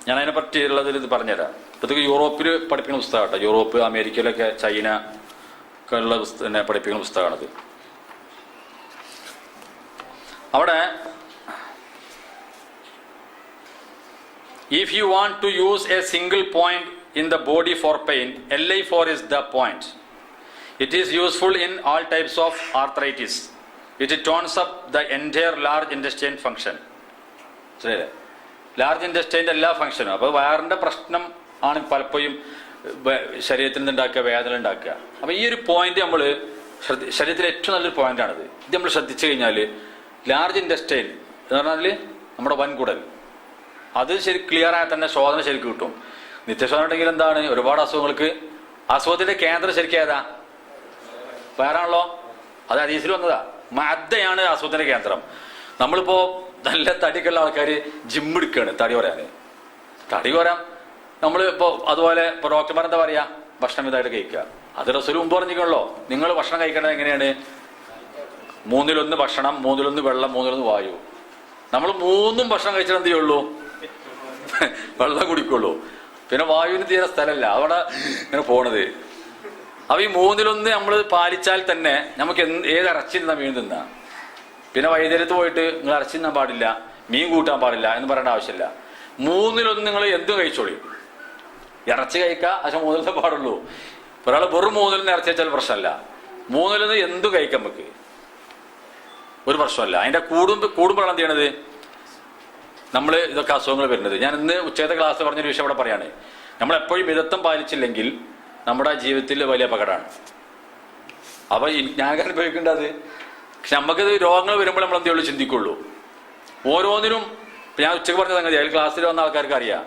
ഞാൻ അതിനെ പറ്റിയുള്ളതിൽ ഇത് പറഞ്ഞുതരാം. ഇപ്പോഴത്തേക്ക് യൂറോപ്പിൽ പഠിപ്പിക്കുന്ന പുസ്തകം കേട്ടോ. യൂറോപ്പ്, അമേരിക്കയിലൊക്കെ, ചൈന ഒക്കെ ഉള്ള പഠിപ്പിക്കുന്ന പുസ്തകമാണത്. അവിടെ if you want to use a single point in the body for pain, LI4 is the point. It is useful in all types of arthritis. It tones up the entire large intestine function. ശരിയല്ലേ? Large ഇൻഡസ്റ്റൈൻ്റെ എല്ലാ ഫംഗ്ഷനും. അപ്പോൾ വയറിൻ്റെ പ്രശ്നം ആണ് പലപ്പോഴും ശരീരത്തിൽ നിന്ന് ഉണ്ടാക്കുക, വേദന ഉണ്ടാക്കുക. അപ്പോൾ ഈ ഒരു പോയിന്റ് നമ്മൾ ശരീരത്തിലെ ഏറ്റവും നല്ലൊരു പോയിന്റാണിത്. ഇത് നമ്മൾ ശ്രദ്ധിച്ചു കഴിഞ്ഞാൽ ലാർജ് ഇൻഡസ്റ്റൈൻ എന്ന് പറഞ്ഞാൽ നമ്മുടെ വൻകുടൽ, അത് ശരി ക്ലിയർ ആയാൽ തന്നെ ശോധന ശരിക്കും കിട്ടും. നിത്യശോധന ഉണ്ടെങ്കിൽ എന്താണ്, ഒരുപാട് അസുഖത്തിന്റെ കേന്ദ്രം ശരിക്കും ഏതാ? വേറാണല്ലോ. അത് ഹദീസിൽ വന്നതാ. മഅദ്ദയാണ് അസുഖത്തിന്റെ കേന്ദ്രം. നമ്മളിപ്പോ നല്ല തടിക്കുള്ള ആൾക്കാർ ജിം എടുക്കുകയാണ് തടി കുറയാൻ. നമ്മളിപ്പോ അതുപോലെ ഇപ്പൊ ഡോക്ടർമാർ എന്താ പറയാ, ഭക്ഷണം ഇതായിട്ട് കഴിക്കുക. അത് റസൂൽ മുമ്പ് പറഞ്ഞിട്ടുള്ളോ, നിങ്ങൾ ഭക്ഷണം കഴിക്കേണ്ടത് എങ്ങനെയാണ്? 3-1 ഭക്ഷണം, 3-1 വെള്ളം, 3-1 വായു. നമ്മൾ 3 ഭക്ഷണം കഴിച്ചാൽ എന്ത് ചെയ്യുള്ളൂ? വെള്ളം കുടിക്കുള്ളൂ. പിന്നെ വായുവിന് തീരെ സ്ഥലമല്ല, അവിടെ ഇങ്ങനെ പോണത്. അപ്പൊ ഈ 3-1 നമ്മൾ പാലിച്ചാൽ തന്നെ നമുക്ക് ഏത് ഇറച്ചി തിന്നാ മീൻ തിന്നാ. പിന്നെ വൈദ്യുതി പോയിട്ട് നിങ്ങൾ ഇറച്ചി തിന്നാൻ പാടില്ല, മീൻ കൂട്ടാൻ പാടില്ല എന്ന് പറയേണ്ട ആവശ്യമില്ല. 3-1 നിങ്ങൾ എന്തും കഴിച്ചോളി. ഇറച്ചി കഴിക്കുക, പക്ഷെ 3 പാടുള്ളൂ. ഒരാൾ വെറും 3 ഇറച്ചി വെച്ചാൽ പ്രശ്നമല്ല. 3 എന്തും കഴിക്കാം, നമുക്ക് ഒരു പ്രശ്നമല്ല. അതിന്റെ കൂടുമ്പോഴാണ് എന്ത് ചെയ്യണത്, നമ്മൾ ഇതൊക്കെ അസുഖങ്ങൾ വരുന്നത്. ഞാൻ ഇന്ന് ഉച്ചത്തെ ക്ലാസ്സിൽ പറഞ്ഞൊരു വിഷയം ഇവിടെ പറയാണ്. നമ്മൾ എപ്പോഴും മിതത്വം പാലിച്ചില്ലെങ്കിൽ നമ്മുടെ ജീവിതത്തിൽ വലിയ അപകടമാണ്. അപ്പൊ ഞാൻ അനുഭവിക്കേണ്ടത് അത്. പക്ഷെ നമുക്കത് രോഗങ്ങൾ വരുമ്പോൾ നമ്മൾ എന്തേ ഉള്ളൂ ചിന്തിക്കുള്ളൂ. ഓരോന്നിനും ഞാൻ ഉച്ചക്ക് പറഞ്ഞ സംഗതി അതിൽ ക്ലാസ്സിൽ വന്ന ആൾക്കാർക്ക് അറിയാം.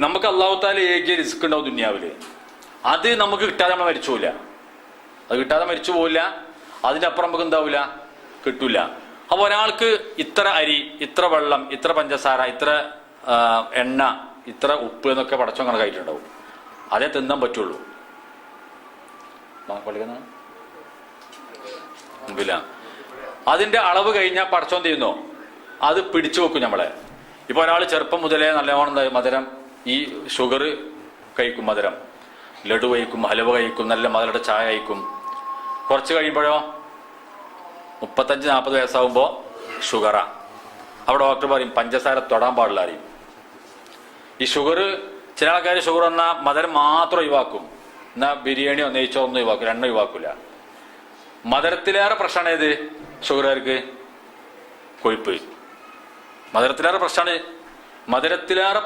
നമുക്ക് അല്ലാഹു തആല ഏകിയ റിസ്ക് ഉണ്ടാവും ദുനിയാവില്. അത് നമുക്ക് കിട്ടാതെ നമ്മൾ മരിച്ചു പോവില്ല. അത് കിട്ടാതെ മരിച്ചു പോവില്ല. അതിന്റെ അപ്പുറം നമുക്ക് എന്താവില്ല, കിട്ടൂല. അപ്പൊ ഒരാൾക്ക് ഇത്ര അരി, ഇത്ര വെള്ളം, ഇത്ര പഞ്ചസാര, ഇത്ര എണ്ണ, ഇത്ര ഉപ്പ് എന്നൊക്കെ പടച്ചോൻ കണക്കായിട്ടുണ്ടാവും. അതേ തിന്നാൻ പറ്റുള്ളൂ. അതിന്റെ അളവ് കഴിഞ്ഞാൽ പടച്ചോൻ ചെയ്യുന്നോ, അത് പിടിച്ചു വെക്കും നമ്മളെ. ഇപ്പൊ ഒരാൾ ചെറുപ്പം മുതലേ നല്ലവണ്ണം മധുരം, ഈ ഷുഗർ കഴിക്കും, മധുരം ലഡു കഴിക്കും, ഹലുവ കഴിക്കും, നല്ല മധുരയുടെ ചായ കഴിക്കും. കുറച്ച് കഴിയുമ്പോഴോ 35-40 വയസ്സാകുമ്പോൾ ഷുഗറാ. അവിടെ ഡോക്ടർ പറയും പഞ്ചസാര തൊടാൻ പാടില്ല അറിയും. ഈ ഷുഗർ, ചില ആൾക്കാർ ഷുഗർ വന്നാൽ മധുരം മാത്രം ഒഴിവാക്കും, എന്നാൽ ബിരിയാണിയോ നെയ്ച്ചോറൊന്നും ഒഴിവാക്കില്ല, എണ്ണ ഒഴിവാക്കില്ല. മധുരത്തിലേറെ പ്രശ്നമാണ് ഏത് ഷുഗറുകാർക്ക്? കൊഴുപ്പ്. മധുരത്തിലേറെ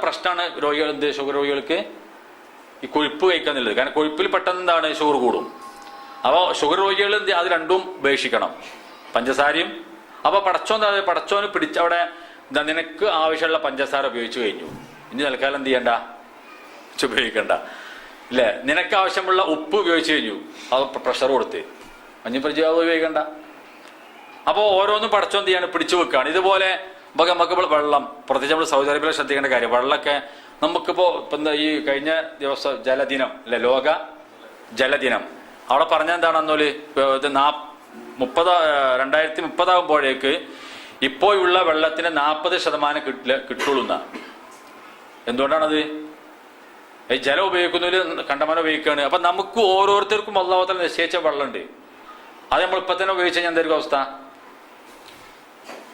പ്രശ്നമാണ് രോഗികൾ, എന്ത് ഷുഗർ രോഗികൾക്ക് ഈ കൊഴുപ്പ് കഴിക്കാന്നുള്ളത്. കാരണം കൊഴുപ്പിൽ പെട്ടെന്ന് എന്താണ്, ഷുഗർ കൂടും. അപ്പോൾ ഷുഗർ രോഗികൾ അത് രണ്ടും ഉപേക്ഷിക്കണം, പഞ്ചസാരയും അപ്പൊ പടച്ചോന് പിടിച്ച അവിടെ എന്താ, നിനക്ക് ആവശ്യമുള്ള പഞ്ചസാര ഉപയോഗിച്ചു കഴിഞ്ഞു, ഇനി തൽക്കാലം എന്ത് ചെയ്യണ്ട, ഉപയോഗിക്കണ്ട അല്ലേ. നിനക്ക് ആവശ്യമുള്ള ഉപ്പ് ഉപയോഗിച്ചു കഴിഞ്ഞു, അത് പ്രഷർ കൊടുത്ത് ഇനിയിപ്പോൾ അത് ഉപയോഗിക്കണ്ട. അപ്പോൾ ഓരോന്നും പടച്ചോൻ എന്ത് ചെയ്യാണ്, പിടിച്ചു വെക്കുകയാണ്. ഇതുപോലെ നമുക്ക് വെള്ളം, പ്രത്യേകിച്ച് നമ്മൾ സൗദി അറേബ്യയിൽ ശ്രദ്ധിക്കേണ്ട കാര്യം, വെള്ളമൊക്കെ നമുക്കിപ്പോൾ ഇപ്പം എന്താ ഈ കഴിഞ്ഞ ദിവസം ജലദിനം അല്ലെ, ലോക ജലദിനം, അവിടെ പറഞ്ഞാൽ എന്താണെന്നോല് ഇത് 2030 ആകുമ്പോഴേക്ക് ഇപ്പോഴുള്ള വെള്ളത്തിന് 40% കിട്ടുള്ളൂ എന്നാ. എന്തുകൊണ്ടാണത്? ഈ ജലം ഉപയോഗിക്കുന്നതിൽ കണ്ടമാനം ഉപയോഗിക്കുകയാണ്. അപ്പൊ നമുക്ക് ഓരോരുത്തർക്കും അല്ലാഹു നിശ്ചയിച്ച വെള്ളമുണ്ട്, അത് നമ്മൾ ഇപ്പൊ തന്നെ ഉപയോഗിച്ച് കഴിഞ്ഞാൽ എന്തായിരിക്കും അവസ്ഥ?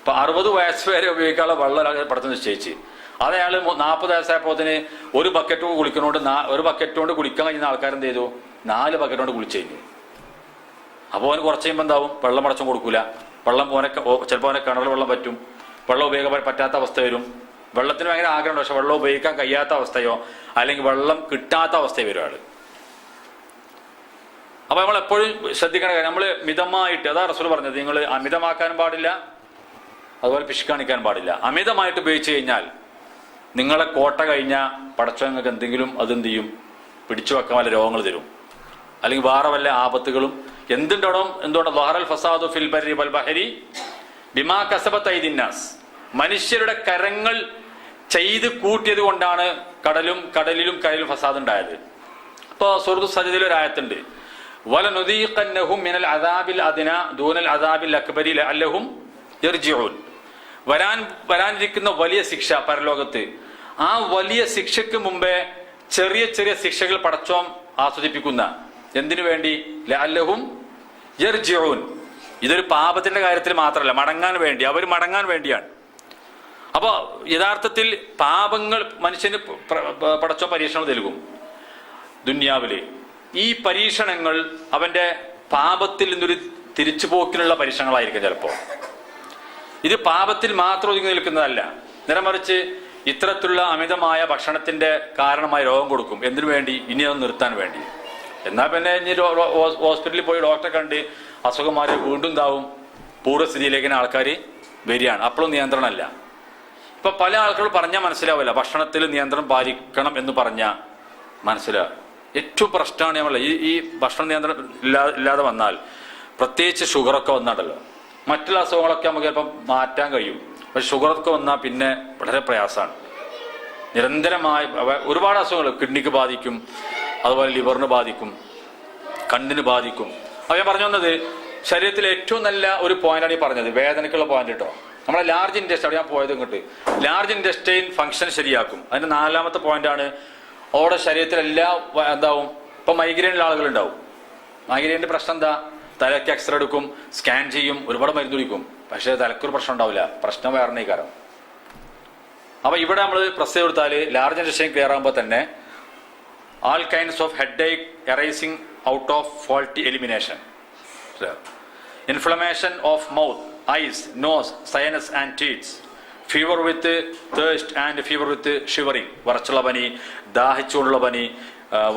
ഇപ്പൊ 60 വയസ്സ് വരെ ഉപയോഗിക്കാനുള്ള വെള്ളം പടത്ത് നിശ്ചയിച്ച്, അത് അയാൾ 40 വയസ്സായപ്പോത്തിന് ഒരു ബക്കറ്റ് കുളിക്കുന്നതുകൊണ്ട് ഒരു ബക്കറ്റ് കൊണ്ട് കുളിക്കാൻ കഴിയുന്ന ആൾക്കാരെന്ത് ചെയ്തു, 4 ബക്കറ്റ് കൊണ്ട് കുളിച്ചു കഴിഞ്ഞു. അപ്പോൾ അവന് കുറച്ച് കഴിയുമ്പോൾ എന്താവും, വെള്ളം പടച്ചും കൊടുക്കൂല, വെള്ളം ചിലപ്പോൾ അവനെ കിണറിൽ വെള്ളം പറ്റും, വെള്ളം ഉപയോഗിക്കാൻ പറ്റാത്ത അവസ്ഥ വരും. വെള്ളത്തിന് ഭയങ്കര ആഗ്രഹമുണ്ട്, പക്ഷെ വെള്ളം ഉപയോഗിക്കാൻ കഴിയാത്ത അവസ്ഥയോ അല്ലെങ്കിൽ വെള്ളം കിട്ടാത്ത അവസ്ഥയോ വരും ആള്. അപ്പൊ നമ്മൾ എപ്പോഴും ശ്രദ്ധിക്കേണ്ട കാര്യം, നമ്മൾ മിതമായിട്ട്, അതാ റസൂൽ പറഞ്ഞത്, നിങ്ങൾ അമിതമാക്കാനും പാടില്ല, അതുപോലെ പിശുക്കാണിക്കാൻ പാടില്ല. അമിതമായിട്ട് ഉപയോഗിച്ചു കഴിഞ്ഞാൽ നിങ്ങളെ കോട്ട കഴിഞ്ഞാൽ പടച്ചോ നിങ്ങൾക്ക് എന്തെങ്കിലും അതെന്ത് ചെയ്യും, പിടിച്ചു വെക്കാൻ വല്ല രോഗങ്ങൾ തരും, അല്ലെങ്കിൽ വേറെ വല്ല ആപത്തുകളും എന്തുകൊണ്ടോ ലഹറൽ ഫസാദു ഫിൽ ബർരി വൽ ബഹരി ബിമാ കസബത് ഐദിന്നാസ്, മനുഷ്യരുടെ കരങ്ങൾ ചെയ്ത് കൂട്ടിയത് കൊണ്ടാണ് കടലിലും ഫസാദ് ഉണ്ടായത്. ഇപ്പൊ സൂറത്തു സജ്ദയിൽ ഒരു ആയത്തുണ്ട്, വലനുദീഖന്നഹും മിനൽ അദാബിൽ അദ്നാ ദൂനൽ അദാബിൽ അക്ബരി ലഅല്ലഹും യർജിഊൻ. വരാനിരിക്കുന്ന വലിയ ശിക്ഷ പരലോകത്ത്, ആ വലിയ ശിക്ഷയ്ക്ക് മുമ്പേ ചെറിയ ചെറിയ ശിക്ഷകൾ പടച്ചോൻ ആസ്വദിപ്പിക്കുന്ന, എന്തിനു വേണ്ടി? ലഅല്ലഹും യർജിഊൻ. ഇതൊരു പാപത്തിന്റെ കാര്യത്തിൽ മാത്രമല്ല, അവർ മടങ്ങാൻ വേണ്ടിയാണ്. അപ്പൊ യഥാർത്ഥത്തിൽ പാപങ്ങൾ മനുഷ്യന് പടച്ചോൻ പരീക്ഷണം നൽകും ദുന്യാവില്. ഈ പരീക്ഷണങ്ങൾ അവന്റെ പാപത്തിൽ നിന്നൊരു തിരിച്ചുപോക്കിനുള്ള പരീക്ഷണങ്ങളായിരിക്കും ചിലപ്പോ. ഇത് പാപത്തിൽ മാത്രം ഒതുങ്ങി നിൽക്കുന്നതല്ല, നേരെമറിച്ച് ഇത്തരത്തിലുള്ള അമിതമായ ഭക്ഷണത്തിന്റെ കാരണമായി രോഗം കൊടുക്കും. എന്തിനു വേണ്ടി? ഇനി അത് നിർത്താൻ വേണ്ടി. എന്നാൽ പിന്നെ ഇനി ഹോസ്പിറ്റലിൽ പോയി ഡോക്ടറെ കണ്ട് അസുഖം മാറി വീണ്ടും എന്താവും, പൂർവ്വസ്ഥിതിയിലേക്ക് ആൾക്കാർ വരികയാണ്. അപ്പോഴും നിയന്ത്രണമല്ല. ഇപ്പൊ പല ആൾക്കാരോട് പറഞ്ഞാൽ മനസ്സിലാവില്ല, ഭക്ഷണത്തിൽ നിയന്ത്രണം പാലിക്കണം എന്ന് പറഞ്ഞാൽ മനസ്സിലാവും. ഏറ്റവും പ്രശ്നമാണ് നമ്മളെ ഈ ഭക്ഷണ നിയന്ത്രണം ഇല്ലാതെ വന്നാൽ, പ്രത്യേകിച്ച് ഷുഗറൊക്കെ വന്നാണ്ടല്ലോ, മറ്റുള്ള അസുഖങ്ങളൊക്കെ നമുക്ക് ചിലപ്പം മാറ്റാൻ കഴിയും, പക്ഷെ ഷുഗറൊക്കെ വന്നാൽ പിന്നെ വളരെ പ്രയാസമാണ്. നിരന്തരമായ ഒരുപാട് അസുഖങ്ങൾ കിഡ്നിക്ക് ബാധിക്കും, അതുപോലെ ലിവറിന് ബാധിക്കും, കണ്ണിന് ബാധിക്കും. അപ്പോൾ ഞാൻ പറഞ്ഞു വന്നത്, ശരീരത്തിലെ ഏറ്റവും നല്ല ഒരു പോയിന്റാണ് ഈ പറഞ്ഞത്, വേദനയ്ക്കുള്ള പോയിന്റ് കേട്ടോ. നമ്മളെ ലാർജ് ഇൻഡസ്ട്രി, അവിടെ ഞാൻ പോയത് ഇങ്ങോട്ട്, ലാർജ് ഇൻഡസ്ട്രിയിൽ ഫംഗ്ഷൻ ശരിയാക്കും. അതിന്റെ 4ാമത്തെ പോയിന്റാണ്, അവിടെ ശരീരത്തിലെല്ലാ എന്താവും. ഇപ്പൊ മൈഗ്രെയിനുള്ള ആളുകളുണ്ടാവും. മൈഗ്രെയിൻ്റെ പ്രശ്നം എന്താ? തലയ്ക്ക് എക്സ്റേ എടുക്കും, സ്കാൻ ചെയ്യും, ഒരുപാട് മരുന്ന് കുടിക്കും, പക്ഷേ തലക്കൊരു പ്രശ്നം ഉണ്ടാവില്ല, പ്രശ്നം വേറെ കാരണം. അപ്പൊ ഇവിടെ നമ്മൾ പ്രസ് കൊടുത്താൽ ലാർജ് ഇൻഡസ്ട്രിയിൽ ക്ലിയർ ആകുമ്പോൾ തന്നെ all kinds of headache arising out of faulty elimination, inflammation of mouth, eyes, nose, sinus and teeth, fever with thirst and fever with shivering, വറച്ചുള്ള പനി, ദാഹിച്ചുള്ള പനി,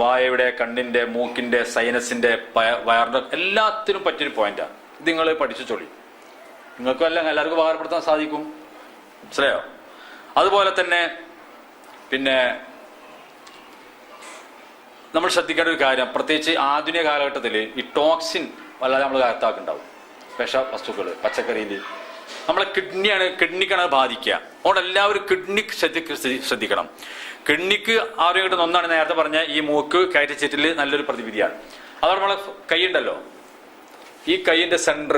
വായയുടെ, കണ്ണിന്റെ, മൂക്കിന്റെ, സൈനസിന്റെ, വയറിന്റെ എല്ലാത്തിനും പറ്റിയൊരു പോയിന്റാണ്. ഇത് നിങ്ങൾ പഠിച്ചു ചൊല്ലി, നിങ്ങൾക്കും എല്ലാവർക്കും ഉപകാരപ്പെടുത്താൻ സാധിക്കും. മനസ്സിലായോ? അതുപോലെ തന്നെ പിന്നെ നമ്മൾ ശ്രദ്ധിക്കേണ്ട ഒരു കാര്യം, പ്രത്യേകിച്ച് ആധുനിക കാലഘട്ടത്തിൽ ഈ ടോക്സിൻ വല്ലാതെ നമ്മൾ അകത്താക്കുണ്ടാവും. വിഷ വസ്തുക്കൾ പച്ചക്കറിയിൽ നമ്മളെ കിഡ്നിക്കാണ് ബാധിക്കുക. അതുകൊണ്ട് എല്ലാവരും കിഡ്നി ശ്രദ്ധിക്കണം. കിഡ്നിക്ക് ആരോഗ്യം ഒന്നാണ് നേരത്തെ പറഞ്ഞ ഈ മൂക്ക് കയറ്റിച്ചിട്ടിൽ നല്ലൊരു പ്രതിവിധിയാണ്. അതോടെ നമ്മളെ കൈ ഉണ്ടല്ലോ, ഈ കൈയിന്റെ സെന്റർ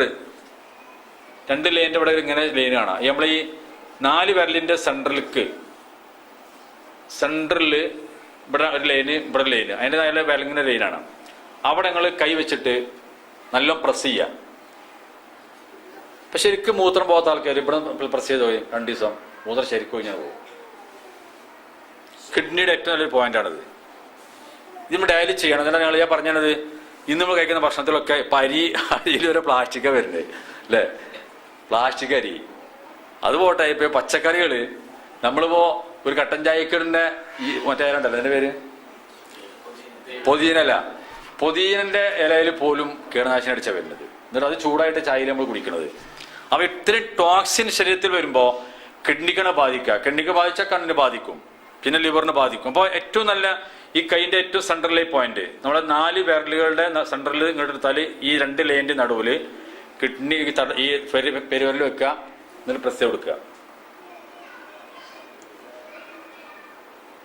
2 ലൈനിന്റെ ഇവിടെ ഇങ്ങനെ ലൈൻ കാണാം. നമ്മളെ ഈ 4 വിരലിന്റെ സെന്ററിൽ ഇവിടെ ഒരു ലൈന്, ഇവിടെ ഒരു ലൈന്, അതിന്റെ നല്ല വിലങ്ങിന ലൈനാണ്. അവിടെ നിങ്ങൾ കൈ വെച്ചിട്ട് നല്ല പ്രസ് ചെയ്യുക. ഇപ്പൊ ശരിക്കും മൂത്രം പോകാത്ത ആൾക്കാർ ഇവിടെ പ്രസ് ചെയ്ത് പോയി 2 ദിവസം മൂത്രം ശരിക്കും ഇങ്ങനെ പോകും. കിഡ്നിയുടെ ഏറ്റവും നല്ലൊരു പോയിന്റാണിത്. ഇത് നമ്മൾ ഡയലി ചെയ്യണം. എന്നാൽ ഞങ്ങൾ ഞാൻ പറഞ്ഞത്, ഇന്ന് നമ്മൾ കഴിക്കുന്ന ഭക്ഷണത്തിലൊക്കെ അരിയിലൊരു പ്ലാസ്റ്റിക്കാണ് വരുന്നത് അല്ലേ, പ്ലാസ്റ്റിക് അരി. അതുപോട്ടെ, ഇപ്പൊ പച്ചക്കറികള് നമ്മളിപ്പോ ഒരു കട്ടൻ ചായക്കറിന്റെ ഈ മറ്റേ ഉണ്ടല്ലോ, അതിന്റെ പേര് പൊതിയനല്ല, പൊതിയനന്റെ ഇലയിൽ പോലും കീടനാശിനി അടിച്ചാൽ വരുന്നത്. എന്നിട്ട് അത് ചൂടായിട്ട് ചായയിൽ നമ്മൾ കുടിക്കണത്. അപ്പോൾ ഇത്രയും ടോക്സിൻ ശരീരത്തിൽ വരുമ്പോൾ കിഡ്നിക്കാണ് ബാധിക്കുക. കിഡ്നിക്ക് ബാധിച്ചാൽ കണ്ണിനെ ബാധിക്കും, പിന്നെ ലിവറിനെ ബാധിക്കും. അപ്പോൾ ഏറ്റവും നല്ല ഈ കൈൻ്റെ ഏറ്റവും സെൻട്രലിലെ പോയിന്റ് നമ്മുടെ 4 വിരലുകളുടെ സെൻട്രലിൽ ഇങ്ങോട്ട് എടുത്താൽ ഈ 2 ലൈൻ്റെ നടുവിൽ കിഡ്നി ഈ പെരുവിരൽ വെക്കുക, എന്നിട്ട് പ്രസ് ചെയ്ത് കൊടുക്കുക.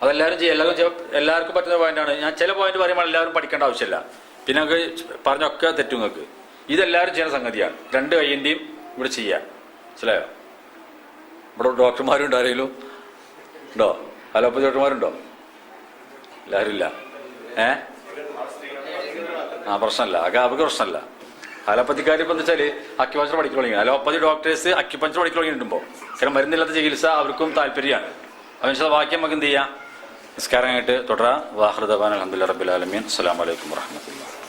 അതെല്ലാവരും ചെയ്യും, എല്ലാവർക്കും പറ്റുന്ന പോയിന്റാണ്. ഞാൻ ചില പോയിന്റ് പറയുമ്പോൾ എല്ലാവരും പഠിക്കേണ്ട ആവശ്യമില്ല, പിന്നെ നമുക്ക് പറഞ്ഞൊക്കെ തെറ്റും നിങ്ങൾക്ക്. ഇതെല്ലാവരും ചെയ്യുന്ന സംഗതിയാണ്. 2 കൈയിൻ്റെയും ഇവിടെ ചെയ്യാം. മനസ്സിലായോ? ഇവിടെ ഡോക്ടർമാരുണ്ടോ? ആരെങ്കിലും ഉണ്ടോ? അലോപ്പതി ഡോക്ടർമാരുണ്ടോ? എല്ലാവരും ഇല്ല. പ്രശ്നമല്ല, അവർക്ക് പ്രശ്നമല്ല. അലോപ്പതിക്കാർ ഇപ്പം എന്താ വെച്ചാൽ അക്യുപഞ്ചർ പഠിക്കാൻ തുടങ്ങി. അലോപ്പതി ഡോക്ടേഴ്സ് അക്യുപഞ്ചർ പഠിക്കാൻ തുടങ്ങിയിട്ടുമ്പോൾ കാരണം മരുന്നില്ലാത്ത ചികിത്സ അവർക്കും താല്പര്യമാണ്. അതിനുശേഷം ബാക്കി നമുക്ക് എന്ത് ചെയ്യാം? നിസ്കാരം ആയിട്ട് തുടരാം. വാഹൃദവാൻ അൽഹംദുലില്ലാഹി റബ്ബിൽ ആലമീൻ. അസ്സലാമു അലൈക്കും വറഹ്മത്തുള്ളാഹി.